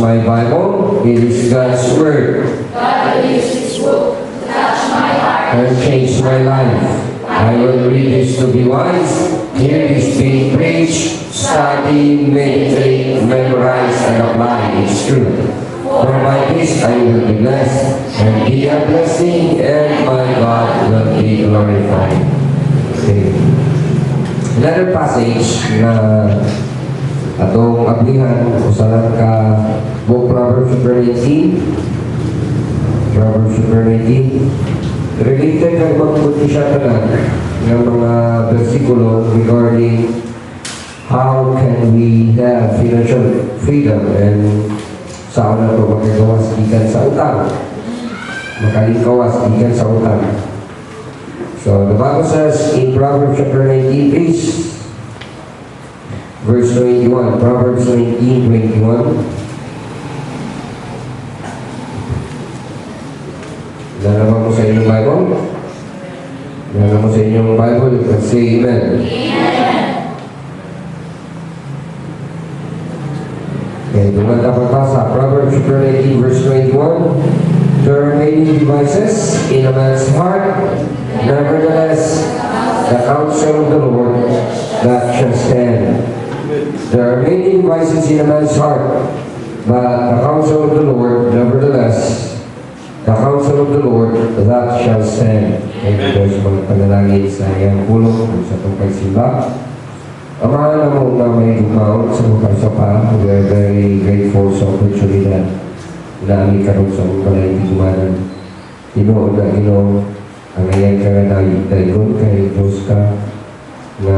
my Bible. It is God's Word. God used His book to touch my heart And change my life. I will read this to be wise. Hear this being preached, study, meditate, memorize, and apply its truth. For by this I will be blessed, and be a blessing, and my God will be glorified. Okay. Another passage na atong ablihan usalan ka book Proverbs 19. Proverbs 19. Related ang magpunti siya tanan ng mga versikulo regarding how can we have financial freedom and saan na ito magagawas ikan sa utang. Makalingkawas ikan sa utang. So the Bible says in Proverbs chapter 19, please, verse 21, Proverbs 19:21. Nalaman mo sa inyong Bible? Nalaman mo sa inyong Bible? You can say amen. Amen. Okay, doon dapat basa. Proverbs 19, verse 21. There are many devices in a man's heart, nevertheless, the counsel of the Lord that shall stand. There are many devices in a man's heart, but the counsel of the Lord, nevertheless, the counsel of the Lord that shall stand. Amen. Ito sa mga panalangin sa iyang pulong sa itong pagsimba. Amahan na mo na may dumaon sa mga pagsapa. We are very grateful sa opportunity na aming karoon sa mga balay tigumanan. Tinoon na Ginoo ang ayan ka na daigon kay Diyos ka na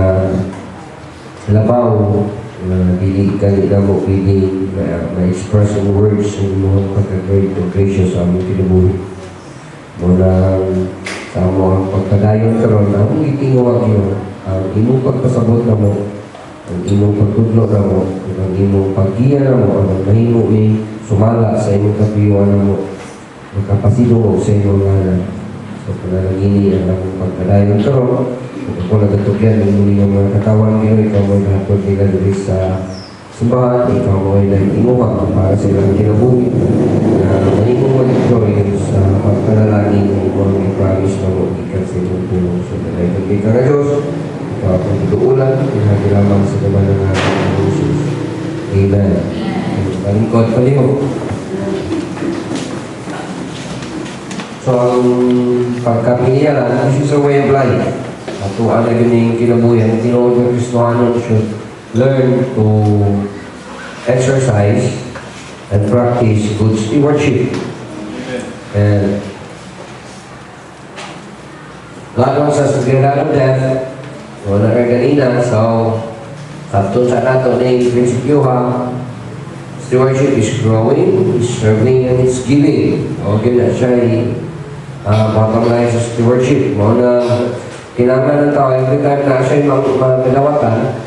labaw na dilig ka nila mo piling na express in words in mga pagka-great and gracious sa aming tinubuhi. Muna sa mga pagkadayon karoon na ang itinguwag yun, ang imong pagpasabot na mo, ang imong pagtudlo na mo, ang imong paggiya na mo, ang mahimo sumala sa imong kapiyuan na mo, magkapasidong sa imong ngalan. So panalangini ang among pagkadayon karoon. Kung nagatugyan, muli ng mga katawan kayo, ikaw mo'y nahatod nila dito sa simbahan, ikaw mo'y nag-imuha para sa ilang kinabuhi. Na manimuha ito sa pagkanalangin ng mga promise na mo, ikan sa imong tulong. So, nalaitag ka na Diyos, ikaw akong tutuulan, pinagi lamang sa naman ng ating Jesus. Amen. Palingkod, palihog. So, ang pagkapinyalan, this is a way of life. Ato ala ganing kinabuyan, tinuod ng Kristohanon should learn to exercise and practice good stewardship. And God wants us to get out of death. Wala ka ganina, so kaptun sa nato na yung prinsipyo ha. Stewardship is growing, is serving, and it's giving. Okay na siya bottom line sa stewardship. Muna kailangan ng tao, every time na siya'y magdawatan,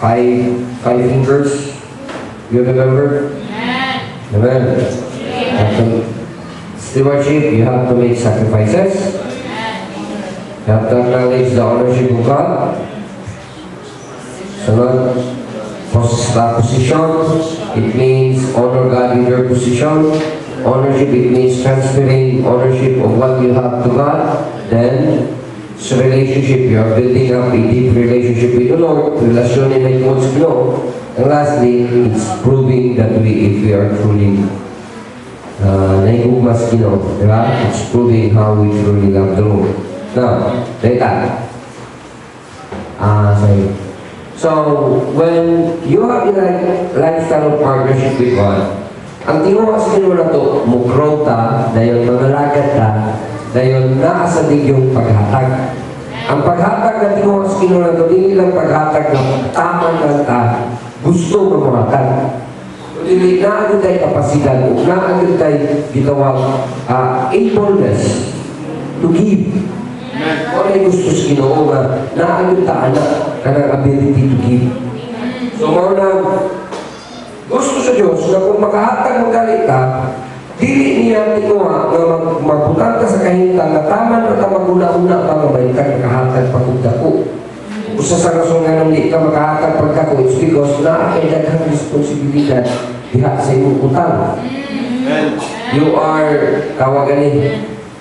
five fingers, you remember? Amen. Amen. Stewardship, you have to make sacrifices. You have to acknowledge the ownership of God. Sunod, position, it means honor God in your position. Ownership, it means transferring ownership of what you have to God. Then, sa relationship, you are building up a deep relationship with the Lord, relasyon na may tungkol sa Ginoo. And lastly, it's proving that if we are truly naigugmas Ginoo, diba? It's proving how we truly love the Lord. Now, later. Sorry. So, when you have a lifestyle of partnership with God, ang tinguha sa Ginoo na ito, mugrow ta, dahil mamalagat ta, dahil naasadig yung paghatag. Ang paghatag na tinguha sa Ginoo na ito, hindi lang paghatag na tama lang ta, gusto mamalagat. Dili naagad tayo kapasidad, naagad tayo gitawag ableness to give. Kung ay gusto sa Ginoo nga, naagad ta anak kanang ability to give. So, mga gusto sa Diyos na kung makahatag magalit ka, dili niya tinuha na magbutang ka sa kahintan na tama na maguna-una pa nga may kahatag pagkudako. Usa sa rason nga nang di ka makahatag pagkako is because na kay daghang responsibilidad diha sa imong utang. You are tawagan ni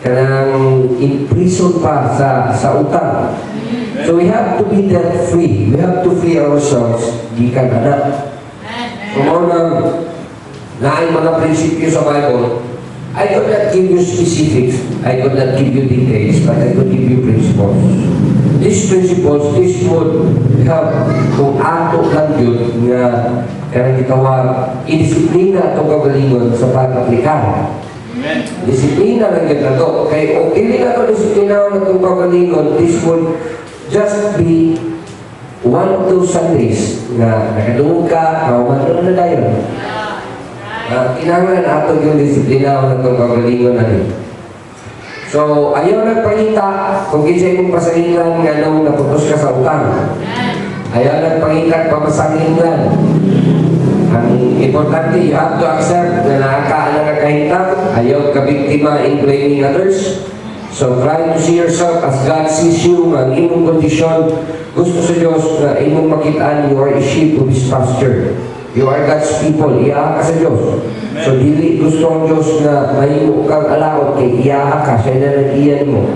kanang in prison pa sa utang. So we have to be debt free. We have to free ourselves gikan ana. So mo nang naay mga prinsipyo sa Bible, I could not give you specifics, I could not give you details, but I could give you principles. These principles, this would help kung ato lang yun nga kanang gitawag idisiplina itong kagalingon sa pag-aplikar. Disiplina lang yun na to. Okay, kung hindi na ito disiplina na itong kagalingon, this would just be one of those Sundays na nakadungog ka, kauman na dayon. Kinahanglan ato yung disiplina na itong kagalingon na rin. So, ayaw nagpangita kung kisay mong pasalingan nga nung naputos ka sa utang. Ayaw nagpangita pamasanglingan. Ang importante, you have to accept na nakakaan na kakahintang. Ayaw ka biktima in blaming others. So, try to see yourself as God sees you. Ang imong kondisyon, gusto sa Diyos na imong makitaan, you are a sheep of His pasture. You are God's people. Iyaha ka sa Diyos. So, dili gusto ang Diyos na mahimo kang alaot kay iyaha ka. Siya na nag-iyan mo.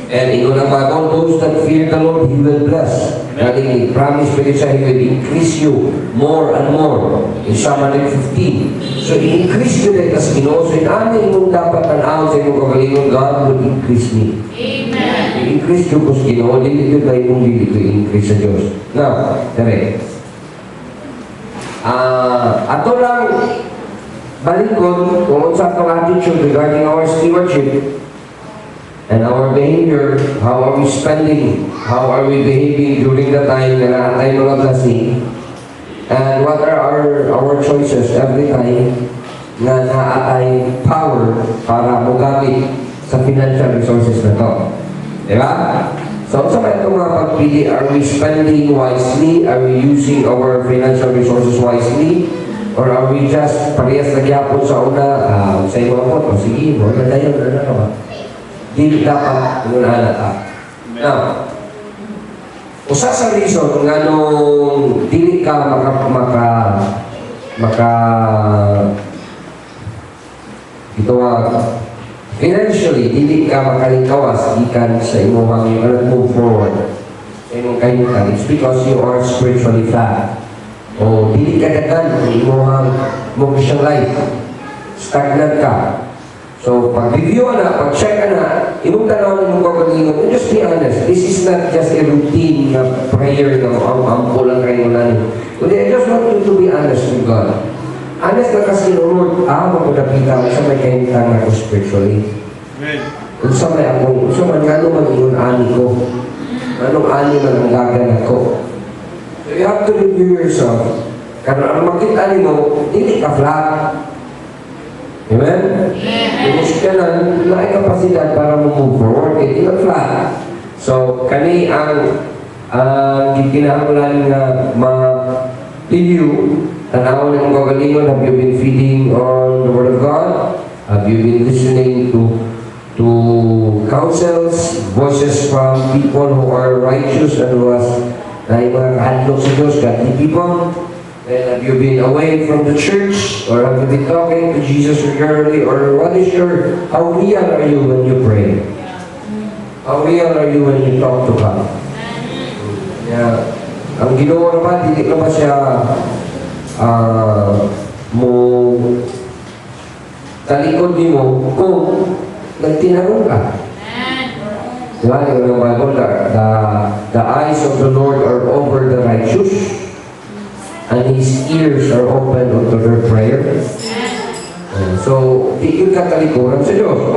And ingo ng Bible, those that fear the Lord, He will bless. Naling promise pa siya, He will increase you more and more. In Psalm 115. So, i-increase you dahil kas Ginoo. So, inamin mong dapat tanaw sa imong kagalingon, God will increase me. Amen. I-increase you kas Ginoo. Dili yun dahil mong dili to increase sa Diyos. Now, direct. Ato lang balikon kung sa atong attitude regarding our stewardship and our behavior, how are we spending, how are we behaving during the time na naatay mga blessing, and what are our choices every time na naatay power para magamit sa financial resources na to. Diba? So, sa mga itong mga pagpili, are we spending wisely? Are we using our financial resources wisely? Or are we just parehas nagyapon sa una, sa iyo po, o sige, mo na dayon, ano. Dili dapat, ano na. Now, usa sa reason kung anong dili ka financially, dili ka makalikawas gikan sa imong move forward. Sa imong kahimutan. It's because you are spiritually flat. O dili ka dagan ang imong Christian life. Stagnant ka. So, pag-review na, pag-check na, imong tanaw imong kagalingon, and just be honest, this is not just a routine na prayer na ang lang kayo na. Kundi I just want you to be honest with God. Honest na kasi, Lord, magpapita ko sa may kaintan ako spiritually. Kung sa may akong, kung sa may ano man yung ani ko, anong ani man ang gagan ako. So you have to review yourself. Karena ang makita mo, hindi ka flat. Amen? Kung ka na, may kapasidad para move forward, hindi ka flat. So, kani ang kinahanglan nga ma-review. Tanaw ng kagalingon, have you been feeding on the Word of God? Have you been listening to counsels, voices from people who are righteous and who has na mga kahadlok sa Diyos, godly people? And have you been away from the church? Or have you been talking to Jesus regularly? Or what is how real are you when you pray? How real are you when you talk to God? Yeah. Ang Ginoo naman, hindi naman siya mo talikod ni mo kung nagtinanong ka. Diba? Yung Bible, the eyes of the Lord are over the righteous and His ears are open unto their prayer. So, di yun katalikuran sa Diyos.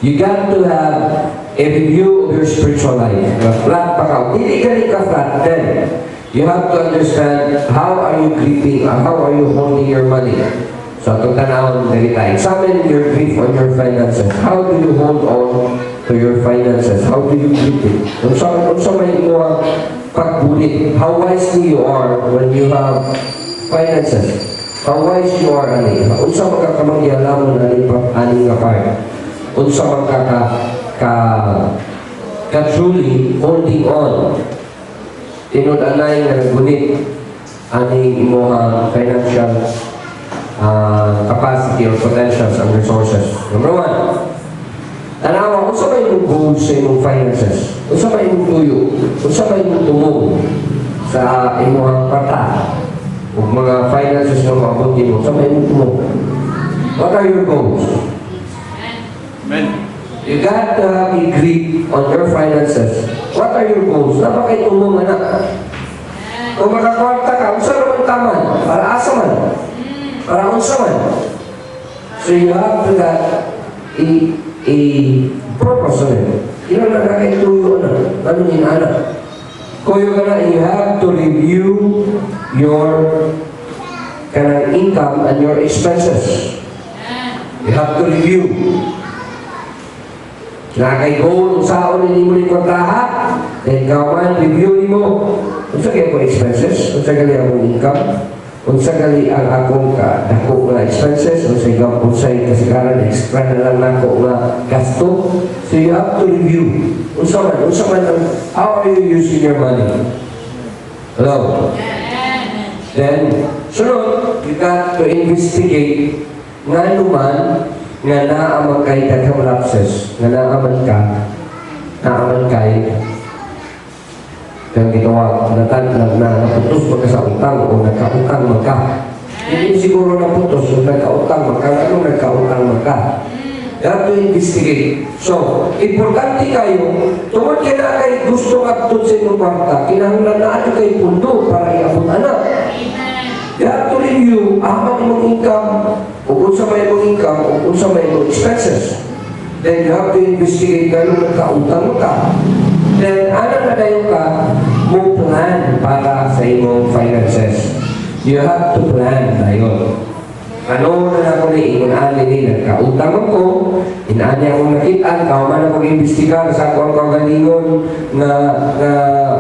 You got to have a review of your spiritual life. Flat pa ka. Hindi ka flat then. You have to understand how are you grieving, how are you holding your money. So, itong tanawang narita, examine your grief on your finances. How do you hold on to your finances? How do you grieve it? Kung sa may mo pagbulit, how wisely you are when you have finances. How wise you are, ani. Kung sa magkakamangyalamon, ani nga part. Kung sa ka truly holding on. Tinod-anay nga naggunit aning imong financial capacity or potentials and resources. Number one, tanawa, kung sa may mong goals sa imong finances, kung sa may mong tuyo, kung sa may mong tumong sa imong pata, o mga finances na maabuti mo, sa may mong tumong. What are your goals? Amen. You got to have a grip on your finances. What are your goals? Napakay tumong anak. Kung makakwarta ka, unsa naman taman? Para asa man? Para unsa man? So you have to have a purpose on it. Kailan na kay tuyo na? Anong inana? Kuyo ka na, you have to review your kanang income and your expenses. You have to review. Nakay goal kung saan hindi mo rin kontraha, then kawan, review mo. Kung sa kaya akong expenses, kung sa gali akong income, kung sa gali ang akong dako nga expenses, kung sa kasikaran, extra na lang nako nga gasto. So you have to review. Kung sa man, how are you using your money? Hello? Then, sunod, you got to investigate nga naman nga naaman kay daghang lapses, nga naaman kay kang ginawa naputos magka sa utang o nagkautang magka. Hindi siguro naputos o nagkautang magka. Anong nagkautang magka? You have to investigate. So, importante kayo, tungkol kina kay gusto kaptod sa inyong kwarta, kinahanglan na ato kay pundo para iabot anak. You have to review ang imong income, o kung sa may imong income, o kung sa may imong expenses. Then you have to investigate kung nagkautang ka. Then, ano na kayo ka, mo plan para sa imong finances. You have to plan na yun. Ano na ako na ingon-ali ni nagkautang ako, inaani akong nakitaan, kauman akong imbestigar sa akong kagalingon na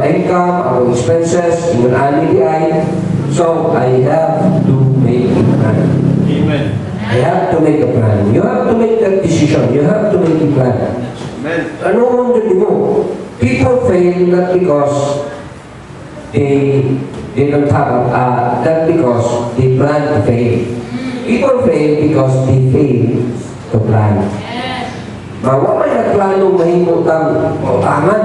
income, akong expenses, ingon-ali di ay. So, I have to make a plan. Amen. I have to make a plan. You have to make that decision. You have to make a plan. Amen. Ano ang dito mo? People fail not because they don't have not because they plan to fail. People fail because they fail to plan. Bawa may nagplano mahimutang utangan.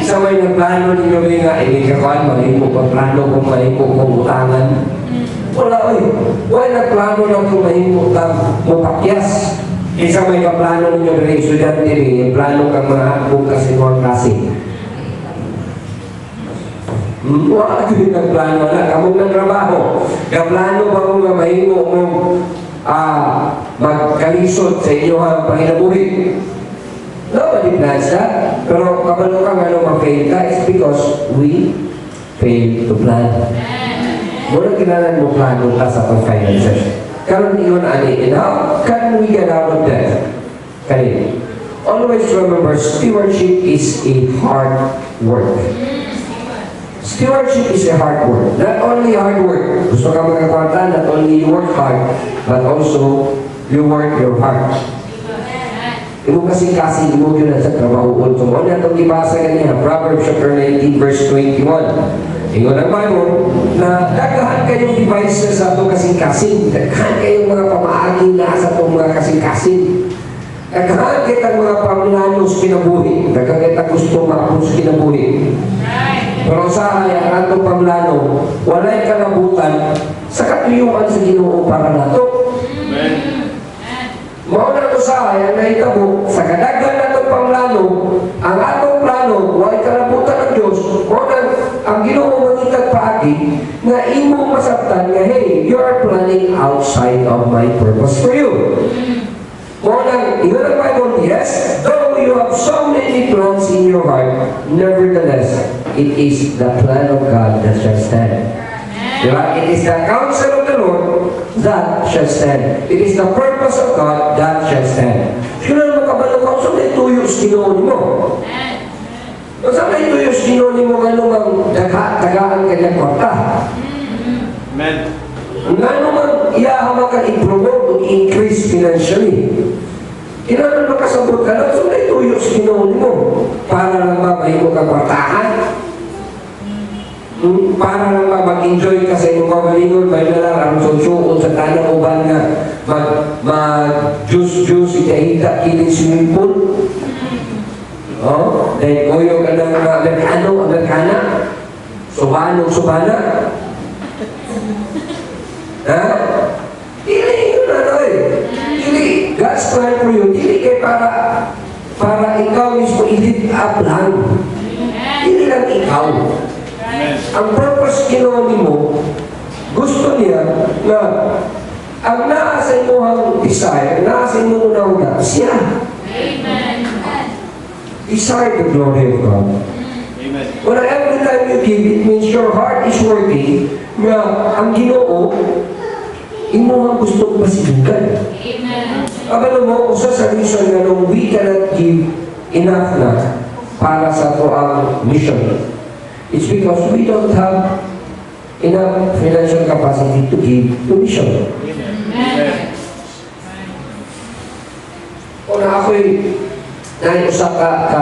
Isa may nagplano ninyo nga, hindi ka kwan, mahimo pa plano kung mahimo kong utangan. Wala oy. Wala nagplano lang kung mahimutang mupakyas. Isa may kaplano ninyo rin, estudyante rin, plano kang mga kung kasi mga klase. Wala yun ang plano na, kamong nagtrabaho. Kaplano ba kung mahimo mong magkalisod sa inyo ang panginabuhi? Nobody plans that. Pero kabalo kang ma-fail ka, it's because we fail to plan. Muna kinalan mo plano ka sa pag-finances. Karon iyon ani, and how can we get out of that? Kanina. Always remember, stewardship is a hard work. Stewardship is a hard work. Not only hard work. Gusto ka magkakwarta, not only you work hard, but also you work your heart. Imo kasi mo yun sa trabaho. So, ano itong ibasa kanina? Proverbs chapter 19, verse 21. Ingon ang Bible na daghan kayong devices sa itong kasing-kasing. Daghan kayong mga pamaaging na sa itong mga kasing-kasing. Daghan kitang mga pamlanos kinabuhi. Daghan kitang gusto makapos kinabuhi. Pero sa ang atong pamlano, wala'y kalabutan sa katuyuan sa Ginoo para nato. Amen. Mauna ko sa ayan na itabo, sa kadaghan natong pamlano, ang atong plano, wala'y kalabutan ng Diyos, o ang Ginoo mangitag paagi, na imo masabtan nga, hey, you are planning outside of my purpose for you. Mauna, ingon ang Bible, yes, though you have so many plans in your heart, nevertheless, it is the plan of God that shall stand. Diba? It is the counsel of the Lord that shall stand. It is the purpose of God that shall stand. Sino naman kabalo ko? So may tuyos ginoon mo. So may tuyos ginoon mo nga namang tagaan kanyang kwarta. Amen. Nga naman iyahaman ka i-promote o i-increase financially. Kailangan mo makasabot ka lang, so na ituyo sa Ginoo mo. Para lang ba mahimo kang kwartahan? Para lang ba mag-enjoy ka sa iyong kagalingon, may nalang ang susuon sa tanang uban nga mag-juice-juice, itahita, kiling swimming pool? Oh, dahil kuyo ka ng mga Amerikana, subana. Ha? Dili yun Dili, God's plan for you, dili kay para ikaw mismo i-lift up lang. Dili lang ikaw. Ang purpose ginawa mo, gusto niya na ang naa sa inyong desire, naa sa inyong unang siya. Desire the glory of God. Amen. When every time you give, it means your heart is working na ang Ginoo, imuhang gusto pasilugan. Abalo mo, usa sa reason nga nung we cannot give enough na para sa to ang mission. It's because we don't have enough financial capacity to give to mission. Amen. Una ako'y naiusa ka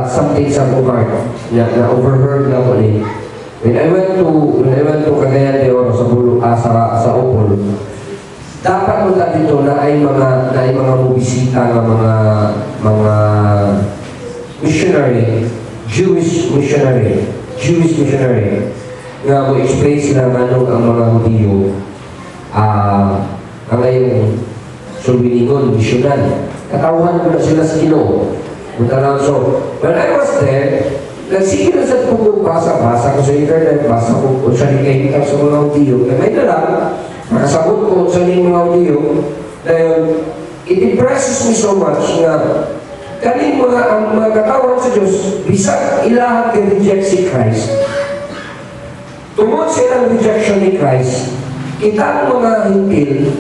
something sa heart na overheard na ko ni. When I went to Cagayan de Oro sa Bulu, sa Opol, dapat mo dito na ay mga bubisita ng mga missionary, Jewish missionary nga mo explain sila manong ang mga Hudiyo ang ngayong sulbiningon, missional. Katawhan ko na sila sa Ginoo. So, when I was there, nagsige na sa basa ko sa internet, basa ko kung saan ikaibigan sa mga Hudiyo. May nalang, makasabot ko sa mga Hudiyo, dahil it impresses me so much na kaning ang mga katawan sa Diyos, bisag ilahag reject si Christ. Tungod silang rejection ni Christ, kita ang mga hintil,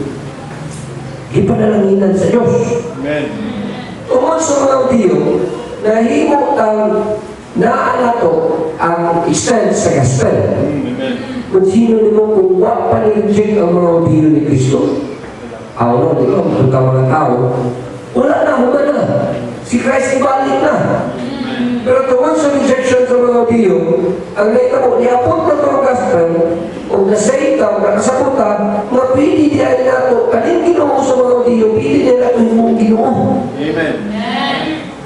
ipanalanginan sa Diyos. Amen. Tungod sa mga Hudiyo, nahimo naanato ang extent sa gospel. Amen. Kung sino nimo kung wa pa ni-reject ang mga Hudiyo ni Kristo, di ba, kung ka mga tao, wala na, humana. Si Christ ibalik na. Pero tungod sa rejection sa mga Hudiyo, ang naitabo, niapot na itong gospel, o nasay ikaw, nakasakutan, nga pili diyan nato, kaning Ginoo sa mga Hudiyo, pili diyan nato yung Ginoo. Amen.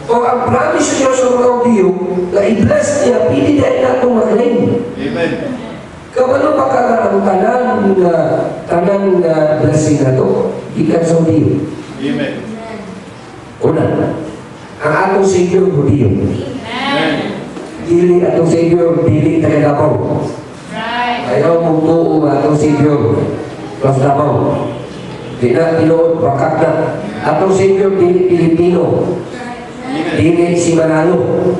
O ang promise sa Diyos sa mga Hudiyo, na i-bless niya, pili diyan nato mag-claim. Amen. Kabalo pa ka ang tanang blessing na to, ikan sa Hudiyo. Amen. Una, ang atong Savior Hudiyo. Amen. Dili atong Savior, dili taga-Davao. Ayaw mong tuo ang atong Savior, plus Davao. Di na tinuod, bakak na. Atong Savior, dili Pilipino. Dili si Manalo.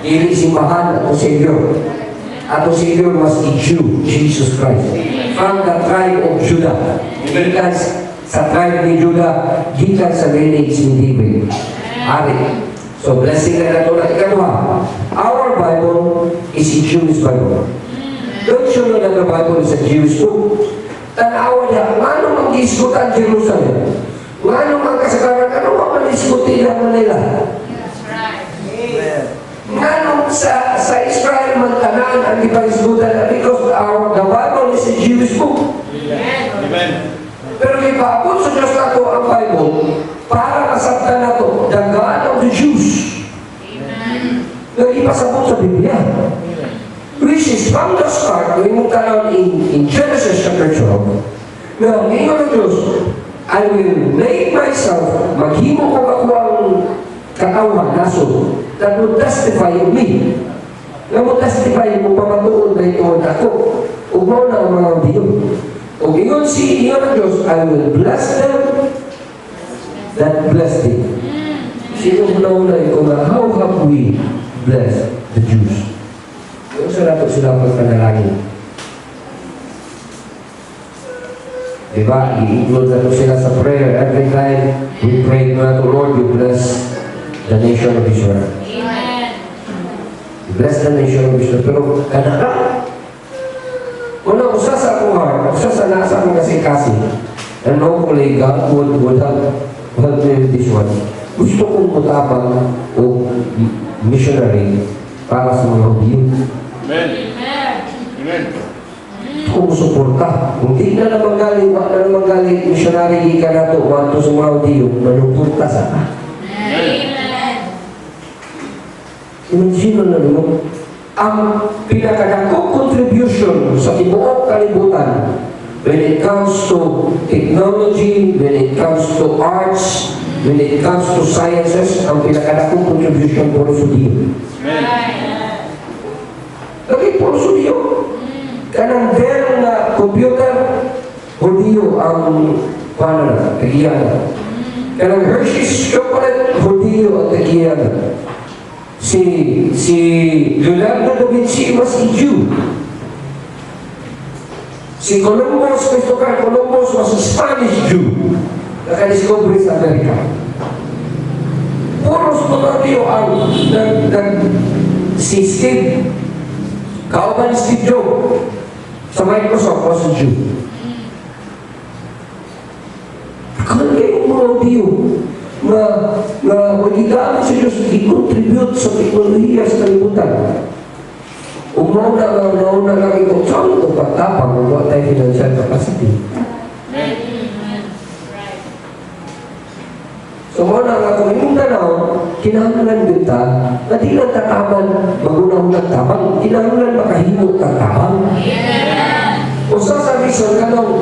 Dili si Mahan, atong Savior. Atong Savior was a Jew, Jesus Christ. From the tribe of Judah. Gikan sa tribe ni Judah, gikan sa lineage ni David. Ari. So, blessing na nato na ikaduha. Our Bible is a Jewish Bible. Don't you know that the Bible is a Jewish book? Tanawa niya, ano mang iskutan Jerusalem? Ano mang kasagaran? Ano mang iskutin ng Manila? Ano sa Israel man tanan ang ipariskutan because the Bible is a Jewish book. Amen. Pero ipapot sa Diyos nato ang Bible para masabtan nato the God of the Jews. Nag-ipasabot sa Biblia. Which is from the start, when mo tanaw in Genesis chapter 12, na ang ingon ng Diyos, I will make myself, maghimo ko ako ang katawan, naso, that will testify of me. Na mo testify mo pamatuon na ito ako. Ugmaw na ang mga Hudiyo. O ingon ng Diyos, I will bless them that bless thee. Sino una ito na, how have we blessed the Jews? Kung sa nato sila pagpanalangin. Diba? I-include nato sila sa prayer. Every time we pray na to Lord, you bless the nation of Israel. Amen. You bless the nation of Israel. Pero kanaka, una, usa sa akong heart, usa sa nasa akong kasi and hopefully God would help me with this one. gusto kong mutabang o missionary para sa mga Hudyo. Amen. Amen. Kung suporta. Kung di na naman galing, wala na naman galing, missionary ka na to, wanto sa mga Hudyo, manupunta sa ka. Imagine na naman, ang pinakadakong contribution sa tibuok kalibutan when it comes to technology, when it comes to arts, when it comes to sciences, ang pinakadakong contribution puro sa Diyo. Lagi puro sa Diyo. Kanang Dell na computer, Hudyo ang kagiyan. Kanang Hershey's chocolate, Hudyo ang kagiyan. Si Leonardo da Vinci was a Jew. Si Christopher Columbus was a Spanish Jew. Nakadiscover sa Amerika. Puros mga Diyo ang si Steve, kauban ni Steve Jobs sa Microsoft was a Jew. Kaya yung mga Diyo na magigamit sa Diyos, i-contribute sa teknolohiya sa kalibutan. Umauna lang ito, saan ito patapang, huwag tayo financial capacity. So muna nga kung yung tanaw, kinahanglan kita, na di lang tataman, magunahon tabang, kinahanglan makahimot tabang. Kung sa reason, ganong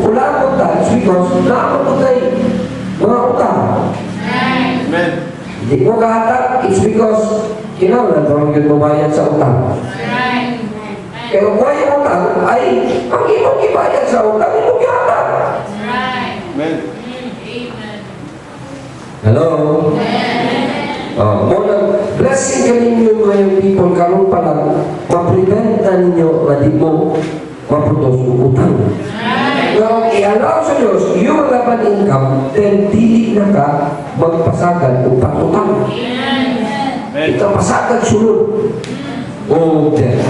kulakot ta, it's because naamot tayo mga utang. Amen. Hindi mo kahatag, it's because kinahanglan parang yun mabayad sa utang. Kaya kung yung utang ay ang imong ibayad sa utang, imong ihatag. Amen. Hello? Muna, blessing ka ninyo mga people, karoon pa lang, mapreventa ninyo na di mo maputos ng utang. Kung i-allow sa Diyos, yung laban income, then dili na ka magpasagan o patutang. Ikaw pasagan sunod. O death.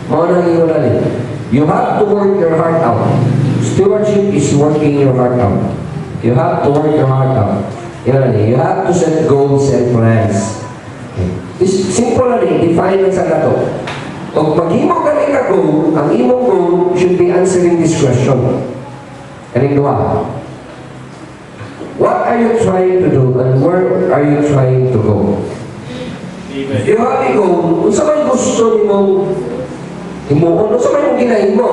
Mga nang inulan you have to work your heart out. Stewardship is working your heart out. You have to work your heart out. You have to set goals and plans. Simple na rin, define na sa nato. Kung mag-imong ka na goal, ang imong goal should be answering this question. Kaning duha. What are you trying to do and where are you trying to go? Amen. You have a goal, kung sa may gusto nimong himuon, kung sa may mong ginahimo,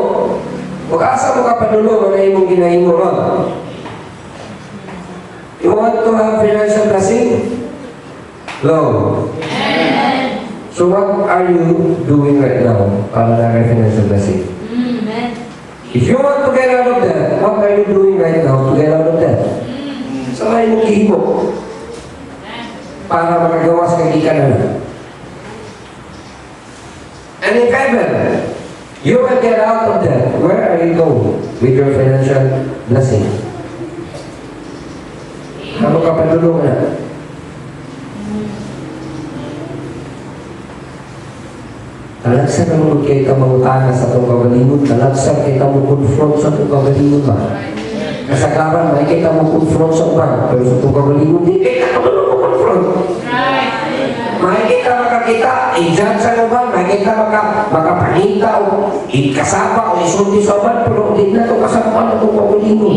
mag-asa mo ka padulong na imong ginahimo ron. You want to have financial blessing? No. So what are you doing right now para na financial blessing? If you want to get out of that, what are you doing right now to get out of that? Sa may mong ihimo para makagawas kang ikanan. And if ever you will get out of that, where are you going with your financial blessing? Ano ka padulong na? Talagsan naman kayo ka mangutana sa itong kagalimod. Talagsan kayo ka confront sa itong kagalimod ba? Kasagaran, may kayo ka confront sa uban. Pero sa itong kagalimod, hindi kayo ka confront. May kita makakita, i-judge sa uban, may kita makapangita o ikasama o isulti sa uban, pero hindi na ito kasama na itong kagalimod.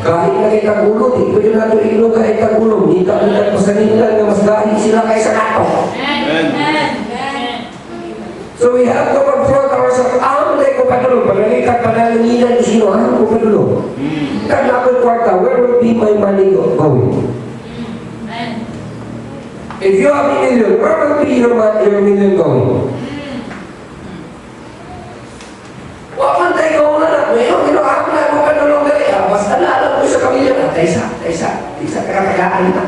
Kahit na kita gulo, di pwede na ito ilo kahit na gulo. Hindi ka ulit pasaningan na mas dahil sila kaysa nato. So we have to confront ourselves. Ang day ko patulong. Pagalikat panalanginan ko sino, ang ko patulong. Kan ako kwarta, where will be my money going? If you have a million, where will be your million going? Huwag man tayo ko na natin. Yung ginawa na ako patulong gali. Basta naalam ko sa kamilya na. Taysa, kakatagaan na.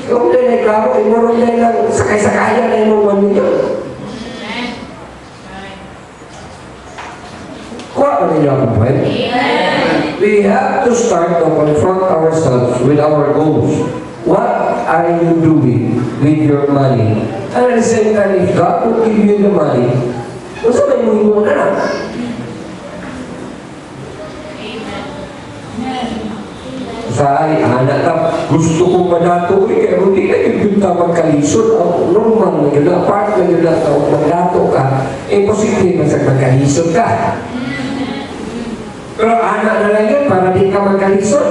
Kung tayo na klaro, imurong tayo lang sakay-sakaya na yung 1 million. Kuha pa ninyo akong point? We have to start to confront ourselves with our goals. What are you doing with your money? And at the same time, if God will give you the money, kung sabay mo mo na na. gusto kong madato kaya hindi na yung magkalisod. Normal na yun, apart na yun na magdato ka, posible masag magkalisod ka. Pero anak na lang yun para di ka magkalisod.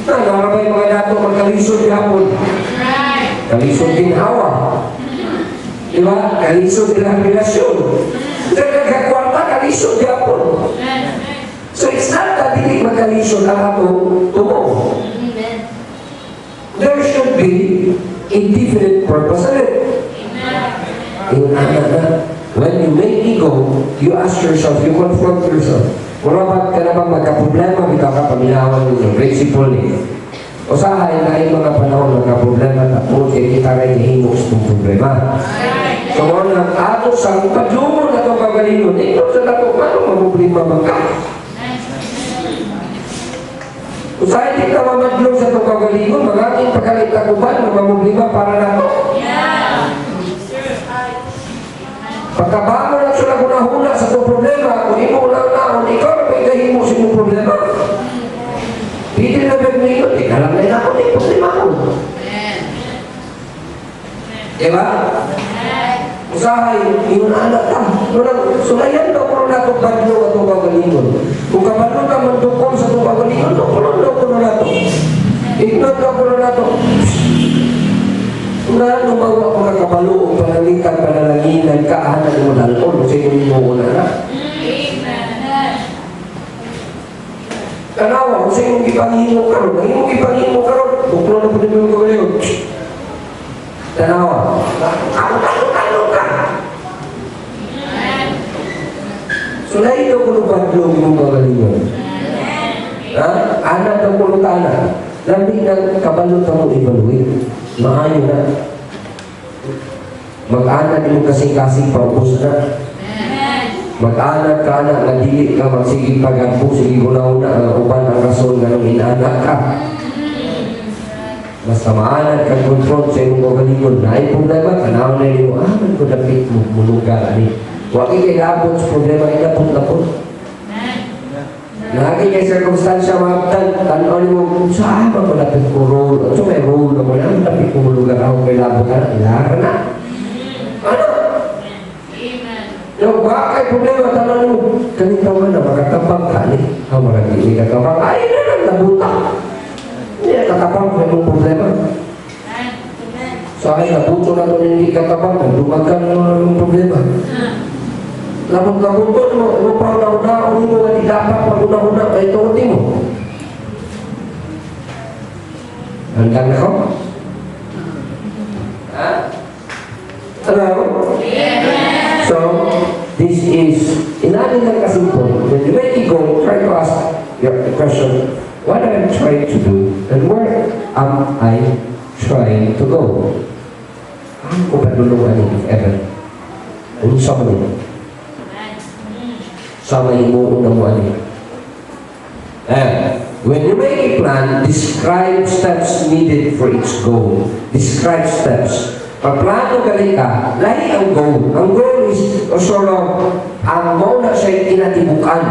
Narabay mga dato magkalisod yapon. Kalisod din hawa. Diba? Kalisod din ang relasyon. Nagkakwarta, kalisod yapon. So it's not that hindi magkalisod ang atong tumo. There should be a different purpose of it. When you make ego, you ask yourself, you confront yourself. Murabat ka na bang magka-problema, bitaw ka paminawan yung principle niya. Usahay na yung mga panahon magka-problema, tapos kita rin hihimos ng problema. So mga ato sa padlungon na itong kagalingon, ito sa nato, ano mamublima magka? Usahay di ka mamadlong sa itong kagalingon, magaling pagkalitakuban, mamublima para na ito. Pagkabago lang sila gunahuna sa itong problema, kung imo lang naon, ikaw na may kahimo sa itong problema. Hindi na bigniyon, ikalam na ako na yung problema ko. Diba? Usahay, yun anak ka. Sulayan daw ko na itong badlo at itong kagalingon. Kung kabadlo ka mandukong sa itong kagalingon, kulong daw ko na ito. Ignore daw ko na ito. Na lumawa ko na kabalo o panalitan, panalanginan, kaanan mo dalon, sa inyo mo na na. Tanawa, kung sa inyong ipanghingo karon, ang inyong ipanghingo karon, buklo na po din yung kagalingon. Tanawa, ano ka? So na ito kung badlong yung kagalingon. Anak ng kulutana, lamig ng kabalot mo ibaluin. Maayo na. Mag-anak mo kasing-kasing paubos na. Mag-anak ka na, nadili ka, magsiging pagampo, sige una-una, ang uban ang rason na nung inaanak ka. Basta maanak kang confront sa iyong kagalingon, na ay problema, tanaw na rin mo, man ko dapit mo, muluga ni. Huwag ikilabot sa problema, ilapot-lapot. Lagi kay circumstansya maabtan, tanaw ni mo, kung saan ko dapit ko role, o so may role na mo na, dapit ko muluga ako, may labot ka na, ilara na. Ano? Yung bakay problema, tanaw ni mo, kanita man na, makatabang ka ni, maragili ka tabang, ay na lang, nabuta. Hindi na katabang may mong problema. Sa akin, nabuto na ito hindi katabang, dumagan na yung problema. Labot-labot ko, lupang nauna, mo nga di dapat pag-una-una, ay turutin mo. Hanggang na ko? Ha? Ano? So, this is, inanin lang kasimple. When you make it go, try to ask your question, what am I trying to do? And where am I trying to go? Ano ko ba dulungan if ever? Ano sa mga? Sama mo mo ano. When you make a plan, describe steps needed for its goal. Describe steps. Pag plano gali ka, lahi ang goal. Ang goal is sort of, ang mo na siya kinatibukan.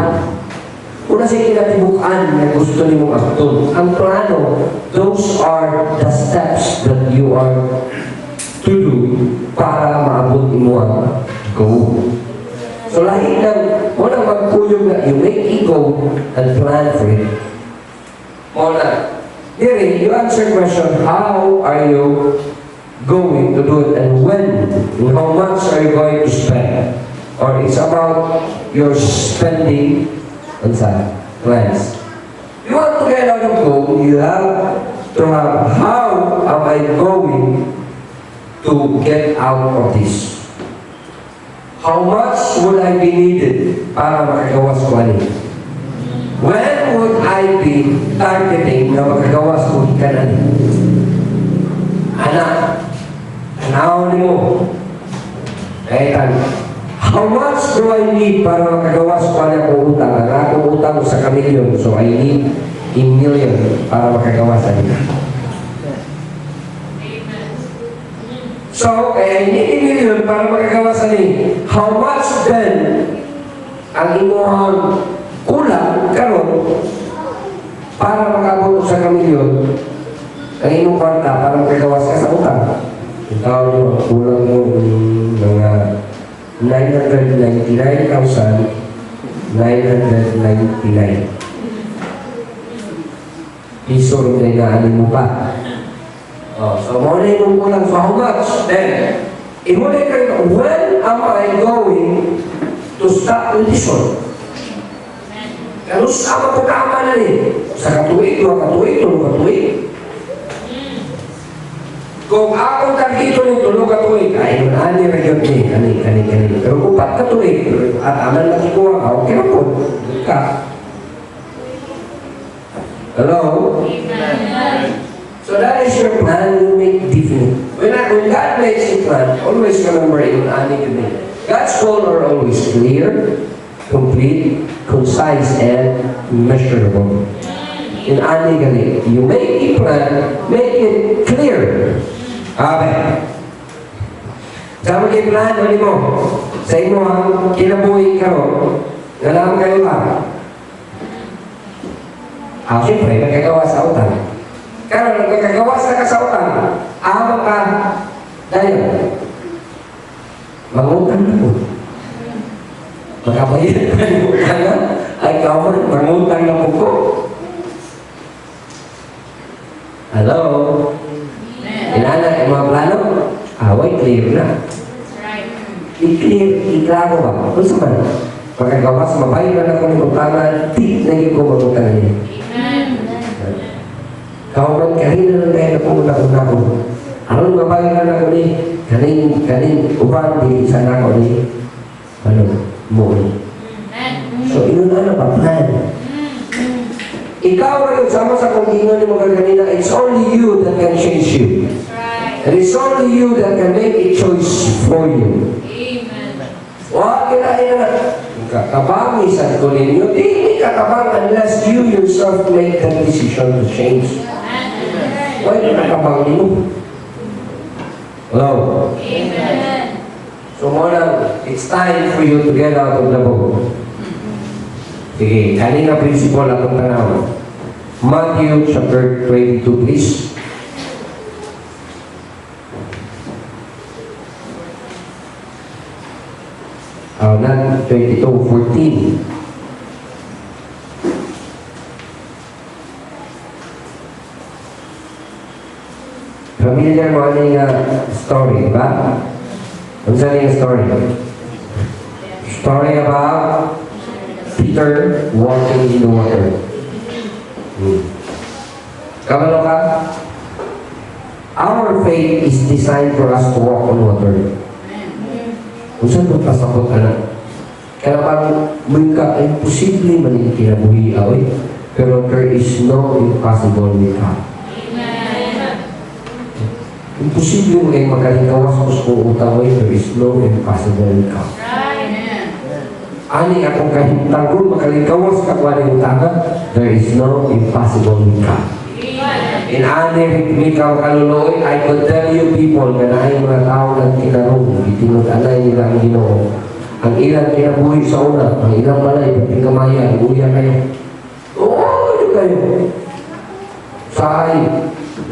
Una siya kinatibukan na gusto ni mong akton. Ang plano, those are the steps that you are to do para maabot mo ang goal. So lahi ng, muna magpuyog na, you make a goal and plan for it. Muna, here you answer question, how are you going to do it and when? And how much are you going to spend? Or it's about your spending on some plans. You want to get out of goal, you have to have, how am I going to get out of this? How much would I be needed para makagawas ko ani? When would I be targeting na makagawas ko ikan ani? Anak, tanaw ni mo. How much do I need para makagawas ko ani akong utang? Ang akong utang sa kamilyon, so I need a million para makagawas ani. So, hindi million para magagawas ani. How much then ang imuhang kulang karon para makabot sa kamilyon? Ang inyong kwarta, parang kagawas ka sa utang. Ikaw nyo, kulang mo mga 999,999 piso rin na naanin mo pa. Oh, so, muna yung kulang. So, how much? Then, ihulay kayo, when am I going to stop with this one? Kano sama po kama na rin? Sa katuig, dua katuig, tulong katuig. Kung akong targito ng tulong katuig, ay yun, ani rin kani. Pero kung pat katuig, at aman na kikuha ka, okay na po. Ka. Hello? Amen. So that is your plan, you make definite. When God makes a plan, always remember yun, ani kani. God's goals are always clear, complete, concise, and measurable. In ani kani, you make a plan, make it clear. Amen. Sa mga plan, ano mo? Sa imo ang kinabuhi karon, alam kayo ba? Siyempre, nagkagawa sa utang. Karon nagkagawa sa kasautan, amo ka, dahil, mangutang na po. Makabayad ka ng utang, ay kawan, mangutang na po ko. Hello? Inana, yung mga plano? Away, clear na. I-clear, i-klaro ba? Kung sa man, pagkagawa sa mabayaran ako ng utangan, di na yung kumagutang niya. Kawan kahina lang tayo na pumunta ko. Aron mabayaran ako ni, kaning uban, di sana ako ni, mo ni. So, inuna ba, plan? Ikaw rin, sama sa kung gingon ni mga kanina, it's only you that can change you. And it's only you that can make a choice for you. Wag kinain na kakabang isang ko ninyo, hindi kakabang unless you yourself make the decision to change. Why na kakabang ninyo? Hello? So muna, it's time for you to get out of the book. Sige, kanina principle akong tanaw. Matthew chapter 22, please. Not 22, 14. Familiar mo ano yung story, ba? Ano saan yung story? Story about Peter walking in the water. Kabalo ka? Our faith is designed for us to walk on water. Kung saan ito pasakot ka na? Kaya parang may ka, ay posible man yung kinabuhi away, pero there is no impossible with God. Imposible mo kayong makalikawas kung utang away, there is no impossible with God. Ani akong kahintang kung makalikawas ka kung anong utangan, there is no impossible with God. In ani ikaw kaluloy, I could tell you people na naay mga tao ng kinarong, itinod-anay nila ang Ginoo. Ang ilang kinabuhi sa una, ang ilang balay, pati kamayan, uya kayo. Oo, yun kayo. Sahay,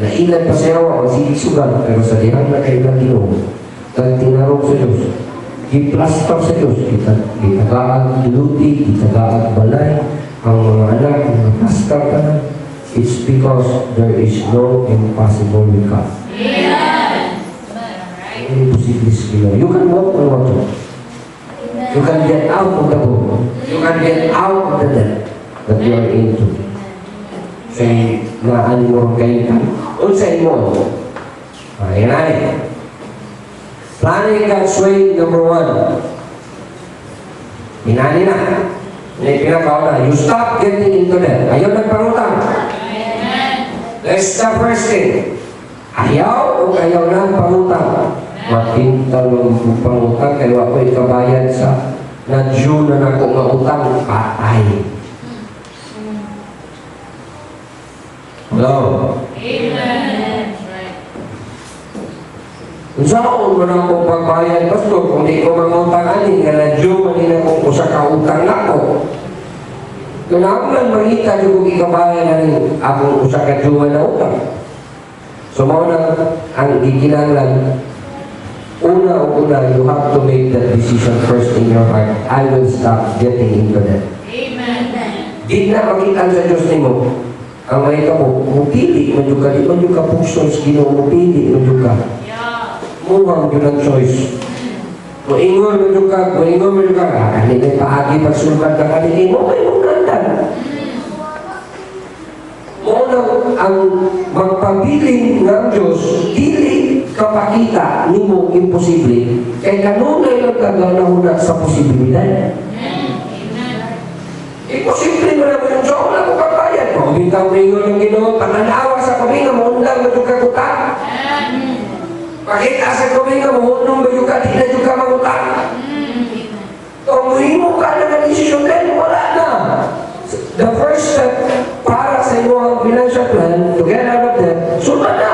na ilan pa siya ang sinisugan, pero sa dihan na kayo ng Ginoo, kang tinarong sa Diyos, i-plaster sa Diyos, itagaan luti, itagaan balay, ang mga anak, mga plaster ka na. It's because there is no impossible with God. Impossible is below. You can walk on water. You can get out of the boat. You can get out of the debt that you are into. Say, naan mo kayo ka. Unsay mo. Ayan ay. Planning God's way, number 1. Inani na. Pinakaw na. You stop getting into debt. Ayaw nagpangutang. That's the first thing. Ayaw o ayaw ng pangutang. Matintal ng pangutang kaya ako'y kabayan sa na-due na nako nga utang, patay. Hello? Amen. Kung saan mo na akong pagbayan, Pastor, kung di ko mangutang ani, nga na-due manila kung kusa ka utang nako. Kung ako lang mangita, di ko ikabayan na rin akong usa ka juwa na utang. So, mauna ang ikinanglan, una, you have to make that decision first in your heart. I will stop getting into that. Amen. Di na makitaan sa Diyos ni mo. Ang may ka mo, mupili mo ka, di mo ka pusos, mupili mo ka. Muwang yun ang choice. Muingon mo ka, kanina paagi pagsulman ka kanina mo, may munandan. Muna ang magpabiling ng Diyos, dili kapakita ni mo imposible, kaya kanunay lang kaganahunan sa posibilidad. Imposible mo naman yung Diyos, wala ko kabayad. Kung bitaw ringon ng Ginoo, pananawa sa kuminga, maundang mo ka kutang. Pakita sa kuminga, mahunong mo ka, di na ka mangutang. Kung muhimo ka na ng desisyon din, wala na. The first step para sa iyong financial plan to get out of debt, sunod na.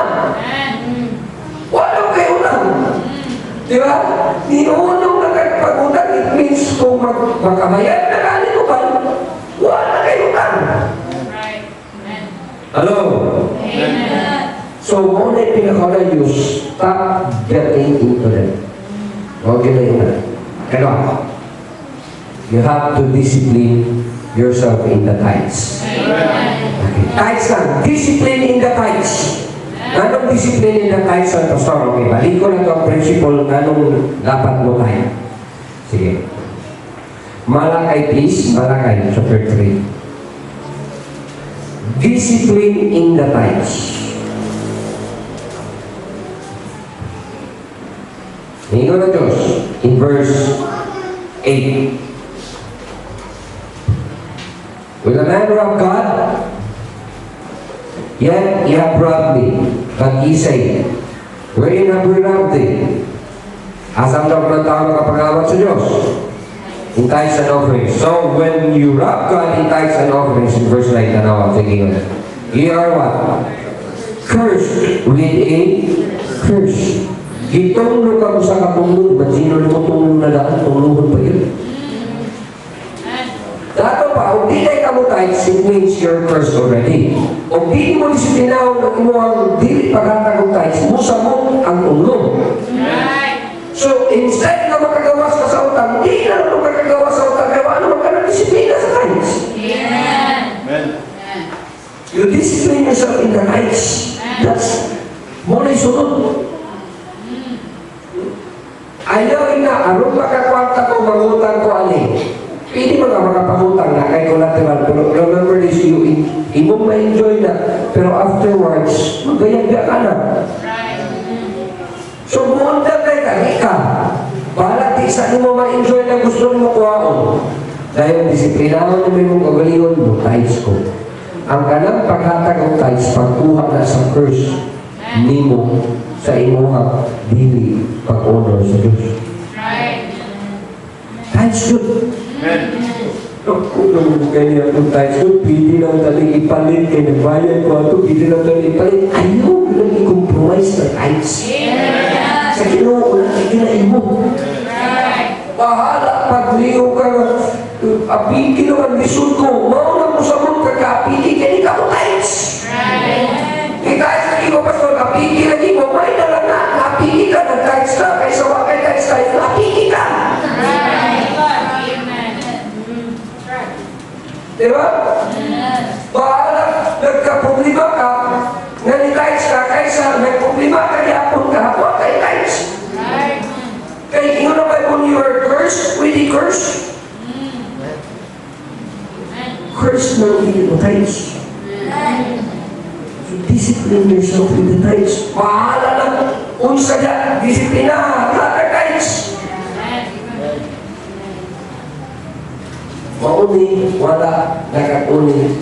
Wala kayo lang. Di ba? Niunong na pag-utang, it means kung magkabayad na kanin ko ba, wala kayo lang. Hello? Amen. So, muna yung pinakalayos, stop getting into that. Okay na yun. Kaya, you have to discipline yourself in the tithes. Okay. Tithes lang. Discipline in the tithes. Anong discipline in the tithes ang pastor? Okay, balik ko na ito ang principle anong dapat mo tayo. Sige. Malakay, please. Malakay, chapter 3. Discipline in the tithes. Hingo na Diyos in verse 8. Will a man rob God? Yet ye have robbed me. But ye say, wherein have we robbed thee? Asam daw ng tao nakapag-awat sa Diyos? In tithes and offerings. So when you rob God in tithes and offerings, in verse 9, tanawa, thinking of it, ye are what? Cursed with a curse. Gitunglo ka mo sa katunglo, ba't sino mo tunglo na daan? Tunglohon pa yun. Dato pa, kung di kayo kamo tithes, it means you're cursed already. Kung di mo disiplinaw ng imuang dili pagkatagong tithes, musa mo ang tunglo. So, instead na makagawas ka sa utang, di na naman makagawas sa utang, kaya ano ka na disiplina sa tithes? Amen. You discipline yourself in the tithes. That's muna sunod. Ayaw na, aron makakwarta ko, mangutang ko alin. Pwede mga makapangutang na kay collateral, pero remember this, imong ma-enjoy na, pero afterwards, magayagya ka na. So, muundang kay ka, bahala di sa mo ma-enjoy na gusto mo kuhaon. Dahil disiplinahan mo yung kagalingon mo, tithes ko. Ang kanang paghatag ng tithes, pagkuha na sa curse, nimo sa imuha dili pag-honor sa Diyos. Tithes good. Kung kanya itong tithes good, pwede lang taling ipalit, kaya nagbayad ko ito, pwede lang taling ipalit. Ayaw lang i-compromise na tithes. Sa Ginoo, kinain mo. Bahala, pagliho ka, apiki naman, lisod ko, mauna mo sa mong kaka-apiki, kaya di ka mo tithes. Tithes lagi mo, pastor, apiki lagi mo, may nalang na, apiki ka, nag-tithes ka, kaysa wakay tithes tayo, apiki ka. Diba? Bahala, nagka-problema ka, nani-tithes ka, kaysa may problema ka, yapon ka, wakay tithes. Kaya ino na ba kung you are cursed, really cursed? Cursed ng hindi mo tithes. So discipline yourself with the tithes. Bahala lang. Unsa dyan, disiplina, lahat tithes. Mauni, wala, nakakuni.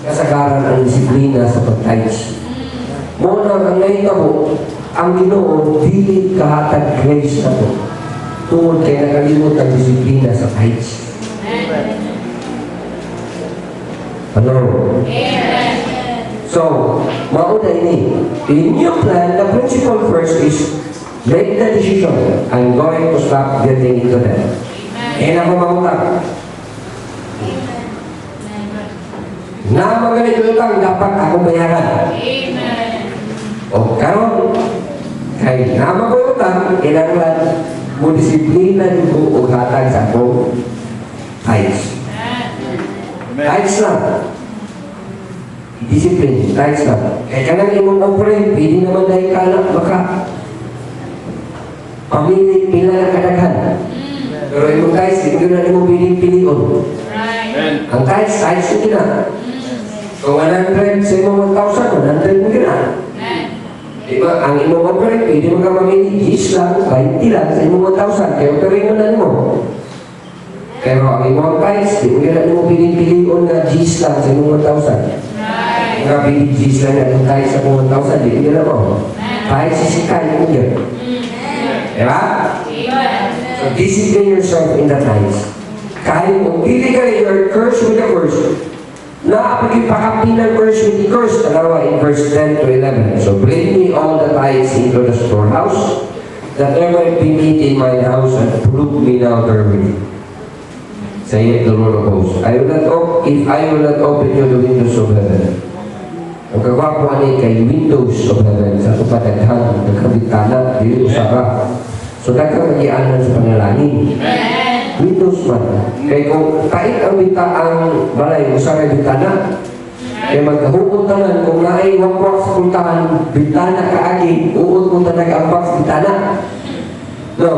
Kasagaran ang disiplina sa pag-tithes. Muna ang ngayon ka mo, ang Ginoo, dili kahatag grace na to. Tungkol kay nakalimot ang disiplina sa tithes. Ano? So, mauna ini. In your plan, the principle first is make the decision. I'm going to stop getting into that. Kaya na ko mautang. Na magaling utang, dapat ako bayaran. O karon kay nama ko utang, kailangan mo disiplina ko o hatag sa akong tithes. Tithes lang. Discipline, tithes lang. Kaya kanang imong offering, pwede naman dahil kalak baka pamili pila na kadaghan. Pero imong tithes, hindi na mo piling-pilion. Ang tithes mo gina. Kung 100 sa imong 1,000, 100 mo gina. Diba, ang imong offering, pwede mo ka mamili 10 lang, 20 lang sa imong 1,000. Kaya offering mo na mo. Pero ang imong tithes, di mo gina mo piling-pilion na 10 lang sa imong 1,000. Nga pili 10 lang na yung tithes sa imong 1,000, di mo gina mo. Tithes sisikay mo yun. Diba? So discipline yourself in the tithes. Kahit kung pili ka rin, you're cursed with a curse. Naapagin pakampi ng curse with the curse. Dalawa in verse 10 to 11. So bring me all the tithes into the storehouse, that there might be meat in my house, and prove me now therewith. Saith the Lord of hosts, if I will not open you the windows of heaven. Ang kagwapo ani kay windows of heaven sa tupadaghan, nagkabitana, dili usara. So nagkakagianan sa panalangin. Windows man. Kaya kung kahit ang balay, usara bitana, kaya magkahukot tanan, kung naay wakwak sa puntahan, bitana kaagi, uot kung tanag-ambak sa bitana. No.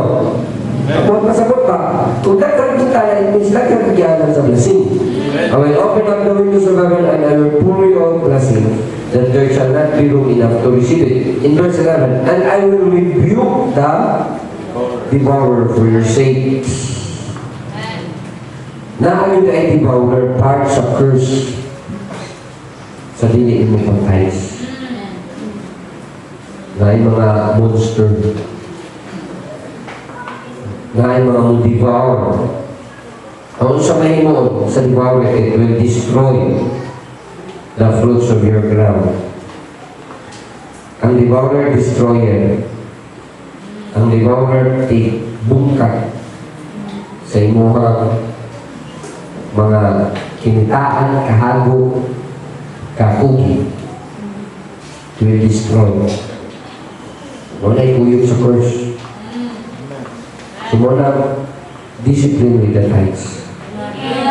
Kung masabot pa, kung dagdag bitana, it means dagdag kagianan sa blessing. I will open up the windows of heaven and I will pour you out blessing, that there shall not be room enough to receive it. In verse 11, and I will rebuke the devourer for your sake. Naayon ay devourer, part sa curse sa dili mo pang tithes. Na mga monster, na mga devour. Ang sa may mo sa devourer, it will destroy the fruits of your ground. Ang devourer destroyer, ang devourer bungkat sa imuhang mga kinitaan, kahago, kakugi, will destroy. Wala'y kuyog sa curse. Sumuna, discipline with the tithes.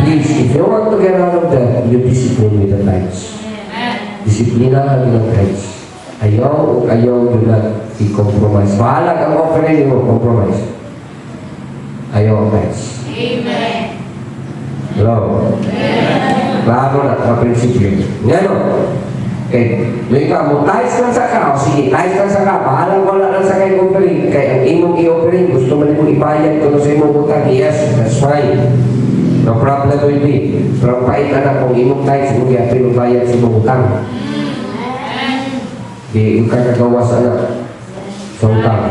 Please, if you want to get out of that, you discipline with the tithes. Disiplina ka ng tithes. Ayaw o ayaw do not i-compromise. Bahala kang offering mo, compromise. Ayaw ang tithes. Amen. Hello? Klaro na, mga prinsipyo. Ngayon, may ka mo, tithes lang sa ka, o sige, tithes lang sa ka, bahala wala lang sa kayo offering. Kaya ang imong i-offering, gusto man mo ibayad kung sa imong utang, yes, that's fine. No problem with me. Pero pait na kung imong tithes, mo kaya pinubayad sa imong utang. Di, yung kakagawas na sa utang.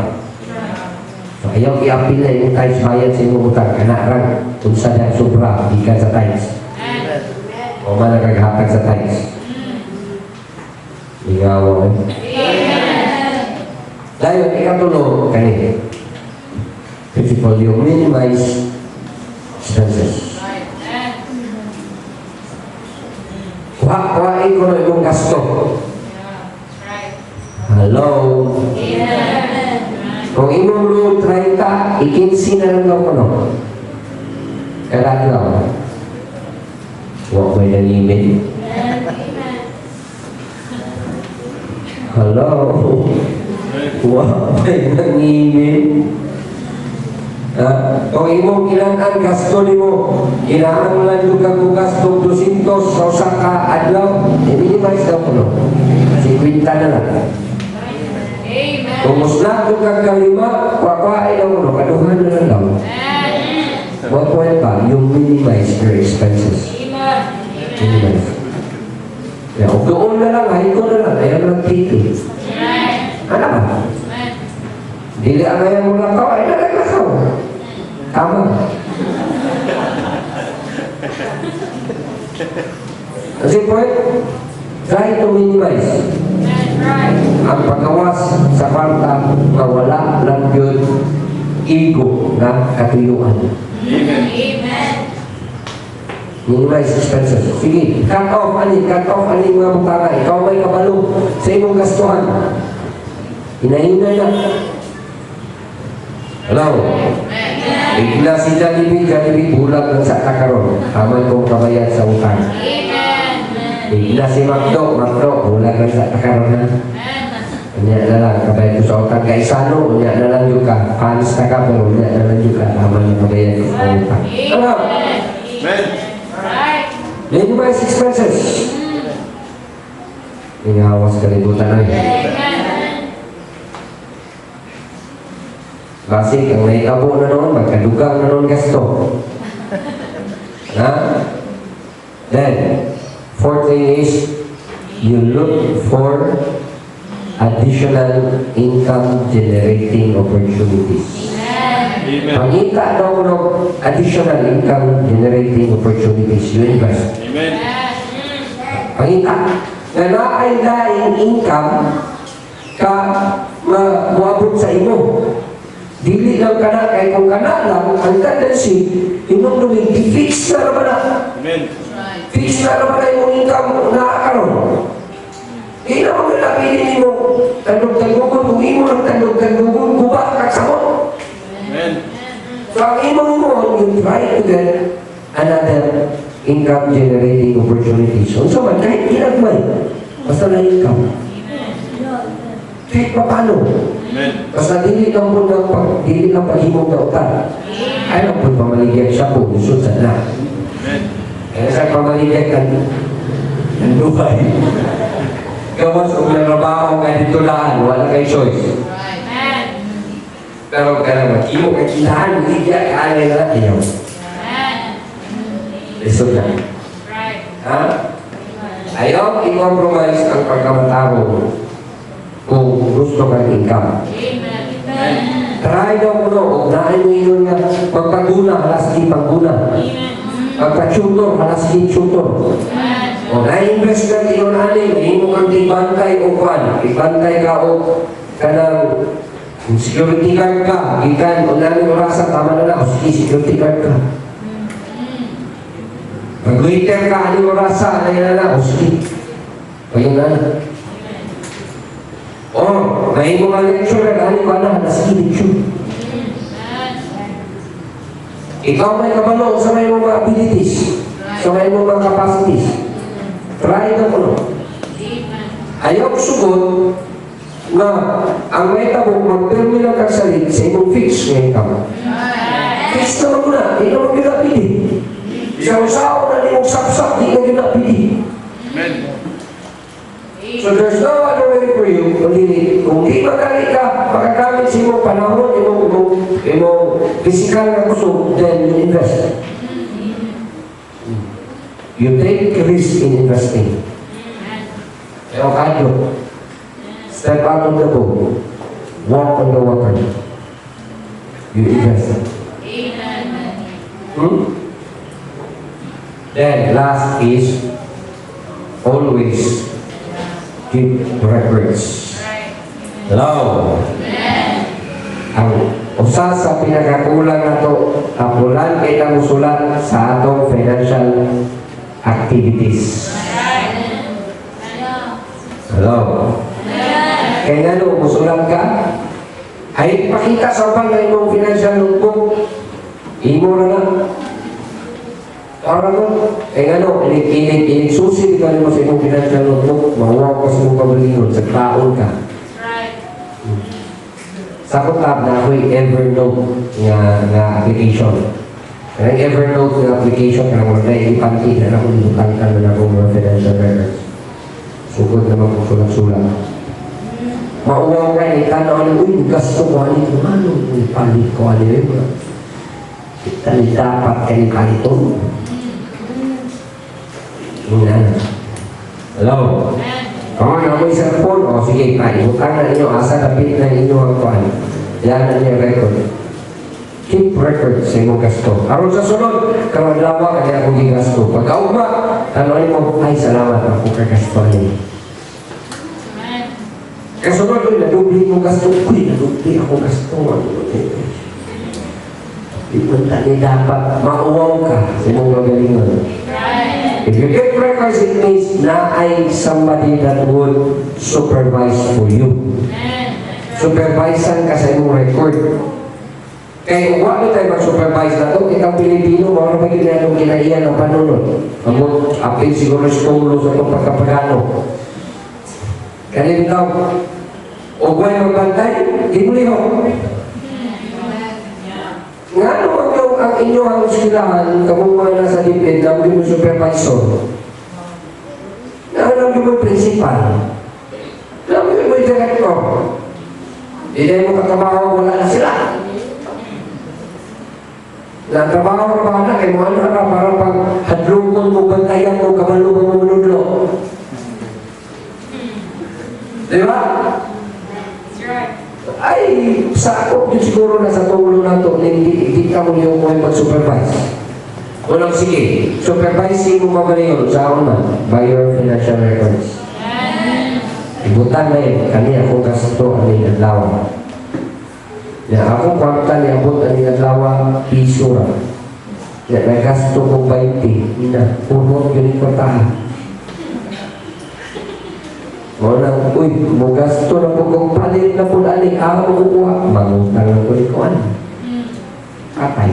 So, ayaw i-apil na yung tithes bayad sa imong utang, kanarang, kung sa dahil sobra, di ka sa tithes. O man nagaghatag sa tithes. Ingawa eh. Dahil ikatulong kanina. Principle, you minimize expenses. Kuhain ko na yung gasto. Hello? Kung imong load 30, ikinsi na lang daw ko no. Kailan daw. Huwag may nanimit. Hello? Huwag may nanimit. Kung imong kailangan gasto ni mo, kailangan lang yung gasto 200 sa usa ka adlaw, i-minimize daw ko no. 50 na lang. Kung musnak yung kakalima, kwakwain daw ko no, kaduhan na lang daw. What point ba? You minimize your expenses. Minimize. Kaya kung doon na lang, ay ko na lang, ayaw lang tito. Ano ba? Dili ang ayaw mo lang ay nalagakaw. Tama. Kasi point, try to minimize. Ang pagkawas sa kwarta na wala lang yun ego na katuyuan. Amen. Minimize expenses. Sige, cut off ani mga butanga. Ikaw may kabalo sa imong gastuhan. Hinahinay na. Hello? Bigla si Jollibee bulag lang sa kakaroon. Aman kong kabayad sa utang. Bigla si Macdo bulag lang sa kakaroon na. Unya na lang, kabayad ko sa utang. Kaisano, unya na lang yung ka. Fans na ka, pero unya na lang yung ka. Aman yung kabayad ko sa utang. Hello? Amen. Minimize expenses. Ingawas kalibutan na yun. Basi, kung may tabo na noon, magkadugang na noon gasto. Ha? Then, fourth thing is, you look for additional income generating opportunities. Amen. Pangita daw ng additional income generating opportunities, you invest. Amen. Pangita. Na naay-laing income ka mabuabot sa imo. Dili lang ka na, kaya kung ka na lang, ang tendency, inong lumig, i-fix na naman na. Amen. Fix na naman na yung income na karon. Hindi naman ka napili mo, tandog-tandugon, kung imo ng tandog-tandugon, guba ka sa mo. Amen. So ang imo mo, you try to get another income generating opportunities. So man, kahit ginagmay, basta na income. Kahit pa paano. Amen. Basta dili lang po dili lang paghimong na utan. Ay lang po pamaligyan siya po, gusto sa na. Amen. Kaya sa pamaligyan kan ng Dubai. Gawas kung narabaho ka dito lang, wala kay choice. Pero kaya maghimo ka kilahan, hindi ka kaya na ayaw. Lisod na. Ha? Ayaw i-compromise ang pagkamatao kung gusto kang income. Try daw mo no, ugnaan mo yun nga, magpaguna, halas di pangguna. Magpa-tutor, halas di tutor. O na-invest ka yun aling, hindi mo kang ibantay o kwan. Ibantay ka o kanang security guard ka. Ikan, o namin orasa, tama na na, o sige, security guard ka. Mag-waiter ka, aling orasa, na na, o sige. O yun na. Oh, may mga lecturer, ano ka na, nasa lecture. Ikaw may kabalo sa may mga abilities, sa may mga capacities. Try na ko no. Ayaw sugod na ang may tabo, mag-terminal ka sa rin sa imong fix ngayon ka. Fix na mo na, hindi naman ginapili. Isaw-saw na limong sapsap, hindi na ginapili. Amen. So there's no other way for you, kundi kung di magaling ka, makagamit sa imong panahon, imong physical na kusog, then you invest. You take risk in investing. Pero kadyo, step out of the boat, walk on the water. You invest. Then last is always keep records. Hello. Ang usa sa pinakakulang nato kapulan kay musulat sa atong financial activities. Hello. Kaya nga no, musulat ka, ay pakita sa upang na imong financial notebook, imo na na. Para mo, kaya nga no, inig-susi ka mo sa imong financial notebook, mahuwa ka sa imong pagalingon, sa taon ka. Sa kutab na ako'y Evernote nga application. Karang Evernote nga application, karang wala na ipanti na ako nilutang ka na ako mga financial records. Sugod naman kung sulat-sulat. Mauwaw ka, ikana ka na, uy, gasto ko, ano yung ano, ipalit ko, ano yun. Tali dapat kayo kalito. Hello? Kung ano mo yung cellphone, o sige, utang na ninyo, asa napit na ninyo ang kuhan. Yan na niya record. Keep record sa imong gasto. Aron sa sunod, kamadlawa kaya akong gigasto. Pagkaugma, tanoin mo, ay salamat ako kagasto niya. Kasunod ko, nadubli mo gasto. Uy, nadubli ako gasto. Ipunta niya dapat, mauwaw ka sa imong magalingan. If you get records, it means na ay somebody that would supervise for you. So supervisan ka sa imong record. Kaya kung wala tayo mag-supervise na ito, itang Pilipino, mga ba ginanong kinaiyan ng panunod? Among apil siguro sa tumulo sa itong pagkapagano. Kaya bitaw, o buhay magbantay, di mo liho. Nga ano ang inyong silahan, kamuha na sa dipid, na mo supervisor. Na alam mo principal. Alam mo director. Hindi mo kakabaho, wala na sila. Nagtrabaho ka na, kay mo ano na, para pag hadlungon mo, bantayan mo, kamalungan mo manudlo. Di ba? That's right. Ay, sa ako, yun siguro na sa tulo na ito, hindi ka mo yung mga mag-supervise. Unang sige, supervising mo mabaliyon sa ako man, by your financial records. Ibutan na yun, kani ako gasto, ani adlaw. Ya, ako kwarta ni abot ani adlaw, piso ra. Ya, nagasto ko 20, ina, puro yun kwartahan. Wala, uy, mo gasto na po kung palit na po ali, ako kukuha. Mangutang na po ni Kuan. Katay.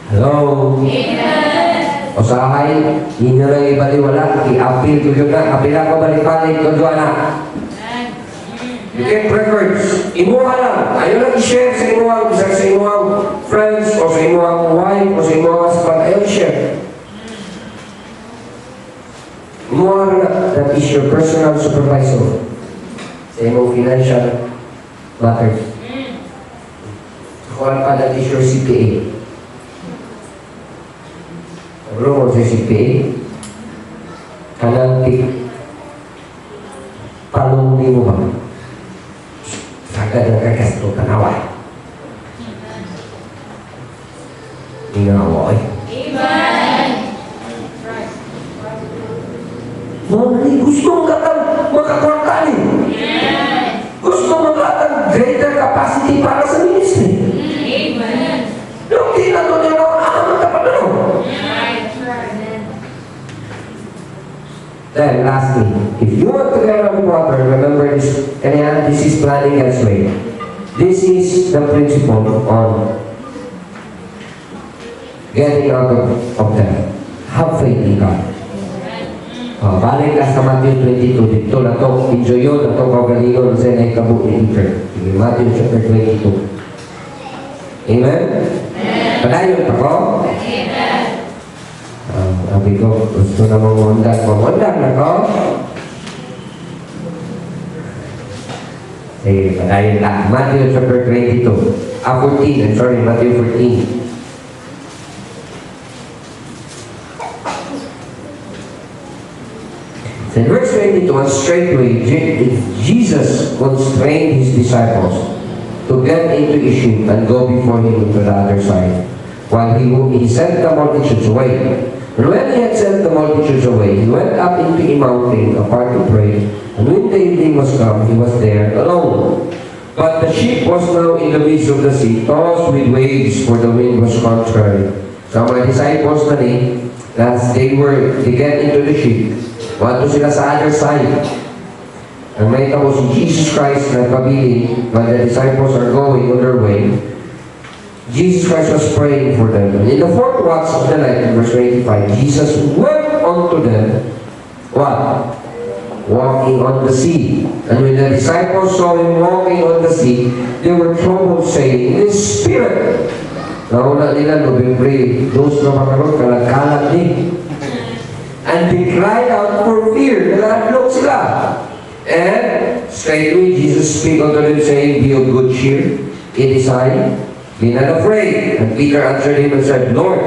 Hello? Amen. Usahay, inyo lang ibaliwala, i-appeal ko yun na, apila ko balik-balik ko doon na. You get records, imuha lang, ayaw lang i-share sa imuhang friends, o sa imuhang wife, o sa imuhang husband, ayaw i-share. Imuha na, that is your personal supervisor sa imong financial matters. Kuhan pa, that is your CPA. Ano mo sa CPA? Kanang palong ni mo ba? Sagad ang kagasto tanawa. Ingawa eh. Amen. Mali, gusto mo katang makakwarta ni. Gusto mo katang greater capacity para sa ministry. Amen. Yung tinato niya na, ka pa na. Then, lastly, if you want to get on water, remember this, kaya this is planning God's way. This is the principle on getting out of death. Have faith in God. Balik ka sa Matthew 22, dito na ito, enjoy yun, na ito kagalingon sa naikabu ni Peter. Matthew chapter 22. Amen? Padayon ako? Amen. Sabi ko, gusto na mamundag na ko. Sige, padayon lang. Matthew chapter 22. 14, I'm sorry, Matthew 14. In verse 22, straightway Jesus constrained his disciples to get into a ship and go before him to the other side, while he sent the multitudes away. And when he had sent the multitudes away, he went up into a mountain apart to pray, and when the evening was come, he was there alone. But the ship was now in the midst of the sea, tossed with waves, for the wind was contrary. So my disciples na as they get into the ship, wato sila sa other side. Ang may tamo si Jesus Christ na pabiling, while the disciples are going on their way, Jesus Christ was praying for them. And in the fourth watch of the night, in verse 25, Jesus went unto them, what? Walking on the sea. And when the disciples saw him walking on the sea, they were troubled, saying, "It is spirit." Nauna nila, November, those na makaroon, kalag-kalag din. And they cried out for fear. Nalalok sila. And straightway Jesus spake unto them, saying, "Be of good cheer. It is I. Be not afraid." And Peter answered him and said, "Lord,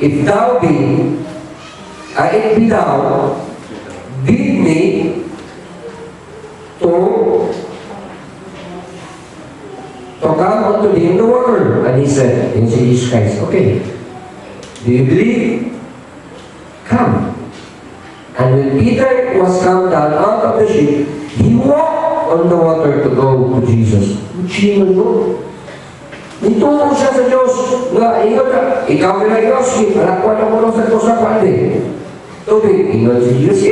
if thou be, it be thou, bid me to come unto thee in the water." And he said, in Jesus Christ, "Okay, do you believe? Come." And when Peter was come down out of the ship, he walked on the water to go to Jesus. Uchiman mo. Nituro siya sa Diyos nga, ingat ka, ikaw na Diyos, alakwan mo sa Diyos sa pandi. Tubig, ingat si Jesus,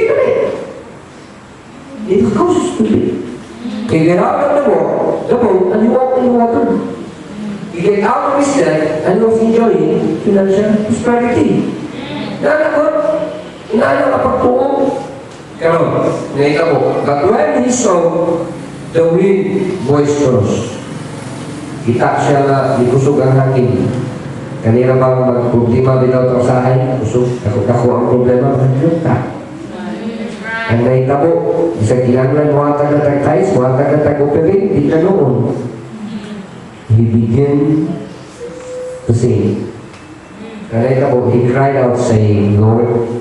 It causes to be. You get out of the boat, and you walk in the water. You get out of his debt, and you was enjoying financial prosperity. Nanakot, nanakapagpuong. Karon, nakita mo, but when he saw the wind boisterous, kita siya na ikusog ang hangin. Kanina bang magproblema bitaw ito sa akin? Kusog, ako ang problema, magandang ka. Ang nakita mo, isa kinanglan mo atag na tag-tais, mo atag na tag-operate, di ka noon. He began to sing. Kanina mo, he cried out saying, Lord,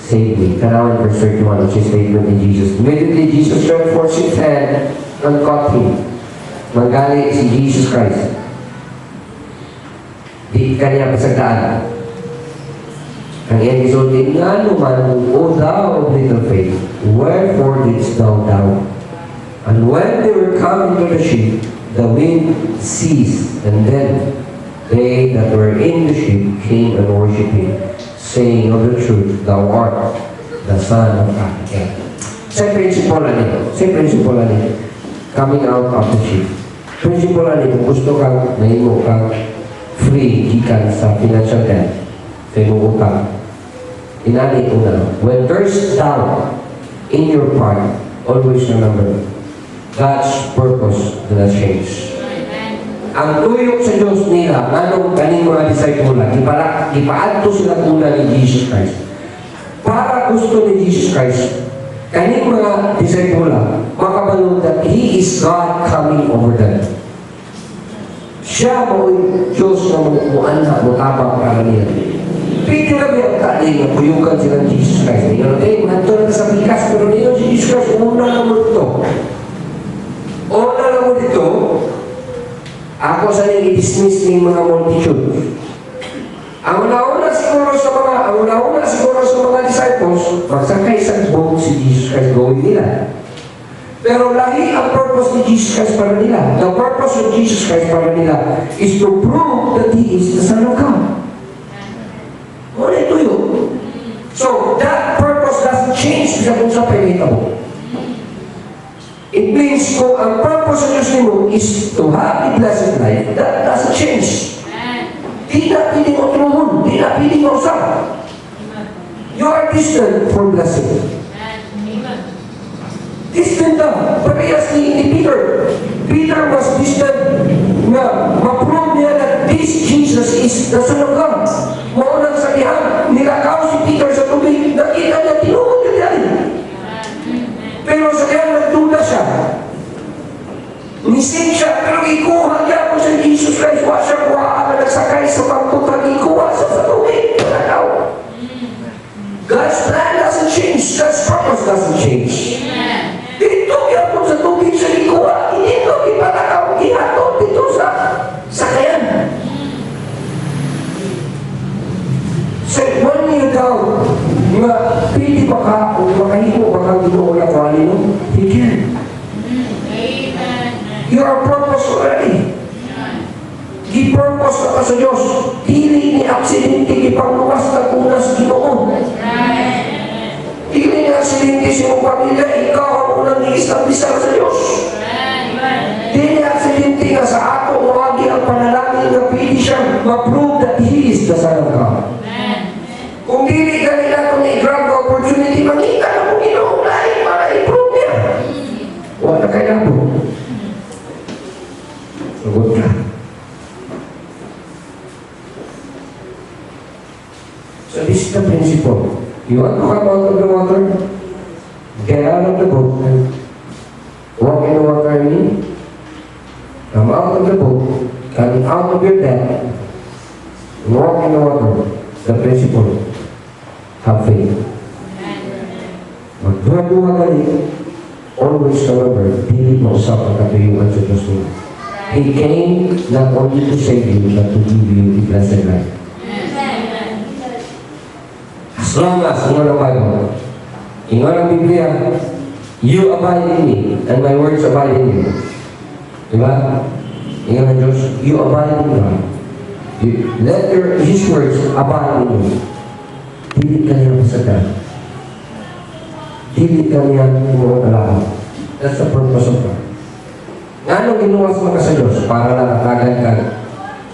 save me. Tanawan verse 31, which is statement in Jesus. Immediately, Jesus stretched forth his hand and caught him. Manggali si Jesus Christ. Di kanya pasagdaan. Ang iyang isultin, nga naman, O thou of little faith, wherefore didst thou doubt? And when they were coming to the ship, the wind ceased, and then they that were in the ship came and worshipped him, saying of the truth, Thou art the Son of God. Yeah. Sa principle nito, coming out of the ship. Principle nito, gusto kang mahimo kang free gikan sa financial debt, sa imong utang. Inani ko na, when there's doubt in your part, always remember, God's purpose does not change. Ang tuyok sa Diyos nila, anong kaning mga disciple, ipaadto sila kuna ni Jesus Christ. Para gusto ni Jesus Christ, kaning mga disciple, makabalo that He is God coming over them. Siya mo Diyos na muanha, mutabang para nila. Pwede na ba ang kaling na puyukan sila ni Jesus Christ? Ngayon, manto na sa pikas, pero niyo si Jesus Christ, una lang mo dito. Una lang mo dito, ako sa nang i-dismiss ng mga multitude. Ang una-una siguro sa mga disciples, magsakay sa boat si Jesus Christ going nila. Pero lahi ang purpose ni Jesus Christ para nila. The purpose of Jesus Christ para nila is to prove that He is the Son of God. Wala ito yun. So, that purpose doesn't change sa kung sa pinitabo. It means kung ang purpose ng Diyos mo is to have a blessed life, that doesn't change. Di na piling mo tulungan, di na piling mo usap. You are distant for blessing. Distant na. Parehas ni Peter. Peter was distant na ma-prove niya that this Jesus is the Son of God. Maunang sabihan, nilakaw si Peter sa tubig, nakita niya, tinuod niya yan. Pero sa kaya nagduda siya. Nising siya, pero ikuha niya po sa Jesus Christ. Wa siya kuhaan na nagsakay sa pagputan. Ikuha siya sa tubig. God's plan doesn't change. God's purpose doesn't change. Dito niya po sa tubig sa ikuha. Hindi ito ipatakaw. Ihato dito sa sakayan. So, when you doubt, nga, pili ba ka, kung makahimo ba kang ginuula ko alino? He can. You are purpose already. Gi-purpose ka sa Diyos. Dili ni aksidente, ipangluwas na kunas Ginoo. Dili ni aksidente sa mong pamilya, ikaw ang unang i-establisa sa Diyos. Dili ni aksidente nga sa ato, mawagi ang panalangin na pili siyang ma-prove that He is the Son of God. Kung dili ka nila kung i-grab the opportunity, makita na kung Ginoo lain para i-prove niya. Wala kaya po. Sagot ka. So this is the principle. You want to come out of the water? Get out of the boat. Walk in the water, I mean. Come out of the boat. Come out of your debt. Walk in the water. The principle. Have faith. Magduha-duha gali. Always remember, dili mo usap ang katuyuan sa Diyos mo. He came not only to save you, but to give you the blessed life. As long as, ingon ang Bible, ingon ang Biblia, you abide in me, and my words abide in you. Diba? Ingon ang Diyos, you abide in God. Let His words abide in you. Dili ka niya masagdan. dili ka niya mo kalaban. That's the purpose of God. Nga ginuwas mo ka sa Diyos para lang nakagan ka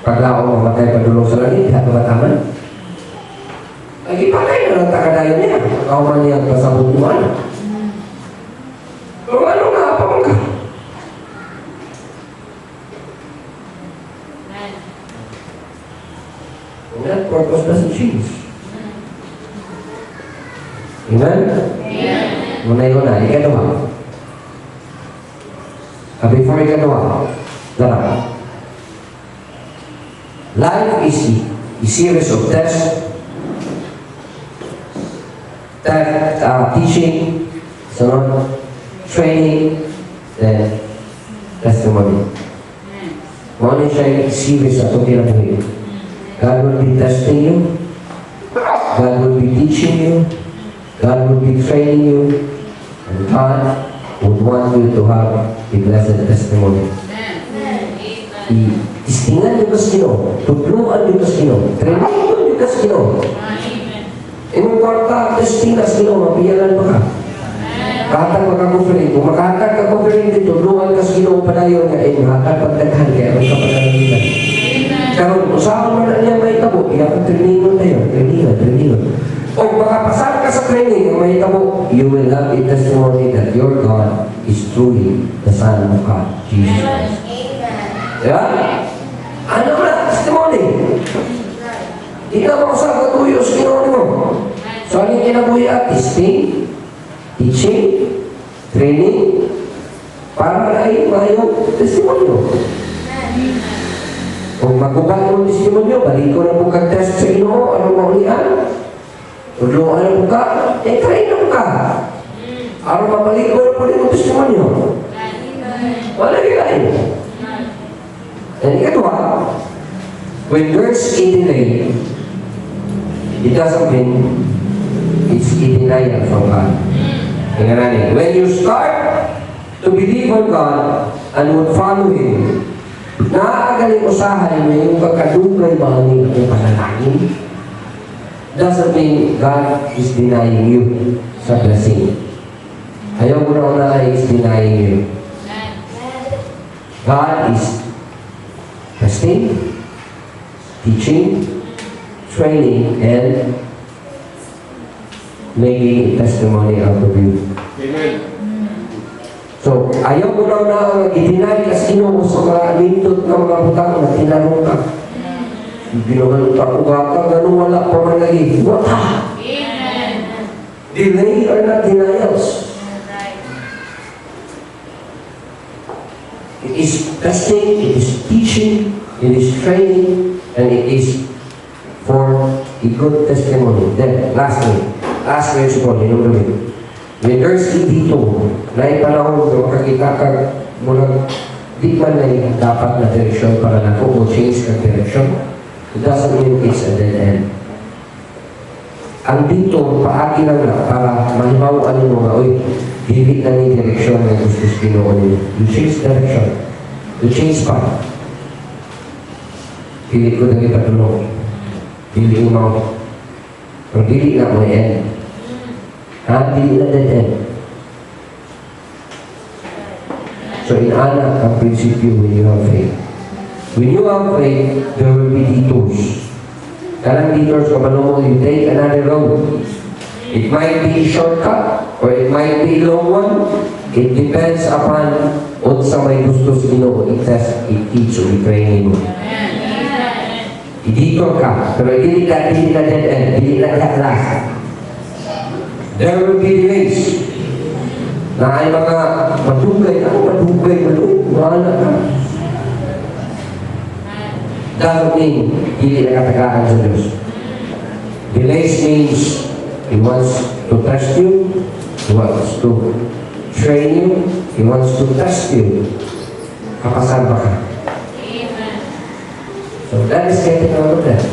paglaong mamatay padulong sa langit, di ato mataman. Ay, ipatay na lang takadayon niya. Kauman niya pasabutuan. Kung ano nga, apamang ka. And that purpose doesn't change. Amen? Munay ko na, ikatawa. Before ikatawa, darang. Life is a series of tests, teaching, training, then testimony. One is a series of kinabuhi. God will be testing you. God will be teaching you. God will be training you. And God would want you to have a blessed testimony. Istingan niyo kas Ginoo, tutluan niyo kas Ginoo, training niyo kas Ginoo. Imong kwarta, testing kas Ginoo, mapiyalan pa ka. Kahatag magka-offering, kung makahatag ka offering dito, tutluan kas Ginoo padayon nga, mahatag pagdaghan, kaya ang kapanalitan. Karon usapan mo na niya may tabo, iyang training mo tayo, training. O makapasal ka sa training, may tabo, you will have a testimony that your God is truly the Son of God, Jesus Christ. Diba? Ano na? Testimony. Di ka makasal ka tuyo sa Ginoo mo. So, ano yung kinabuhi at testing, teaching, training, para na mayong testimonyo. Kung magubat mo testimonyo, balik ko na po kag-test sa Ginoo, anong maulian? Tulungan na po ka, train na po ka. Araw mabalik ko na po rin mo testimonyo. Wala kayo. And ikatwa, when words delay, it doesn't mean it's a denial from God. When you start to believe on God and would follow Him, naagaling usahan mo yung kakadugay mahangin ng panalangin, doesn't mean God is denying you sa blessing. Ayaw ko na is denying you. God is testing, teaching, training, and making testimony out of you. Amen. So, ayaw ko na i-deny kasi mo sa mga lindot ng mga butang na tinanong ka. Ginawa ka ugata, gano'n wala pa man lagi. Wata! Delay are not denials. It is testing, it is teaching, it is training, and it is for a good testimony. Then, last principle, when there's a dito, na ipanahon ko, makakita ka mula, di man na dapat na direksyon para na ko change ka direksyon. It doesn't mean it's a dead end. Ang dito, paagi lang na para mahimawaan mo nga, uy, dili na ni direksyon na gusto Ginoo niyo. You change direction. You change path. Dili ko na ipatulong. Dili mo. Pero dili na mo end. Dili na dead end. So in anak ang prinsipyo when you have faith. When you have faith, there will be detours. Karang detours, kapano mo, you take another road. It might be a shortcut, or it might be a long one. It depends upon what sa may gusto sa Ginoo, i-test, i-teach, o i-training mo. I-detour ka, pero hindi na dead end, hindi na last. There will be delays. Na ay mga madugay, wala ka. Doesn't mean hindi nakatagaan sa Diyos. Delays means He wants to test you, He wants to train you, He wants to test you. Kapasal ba ka? So that is getting out of that.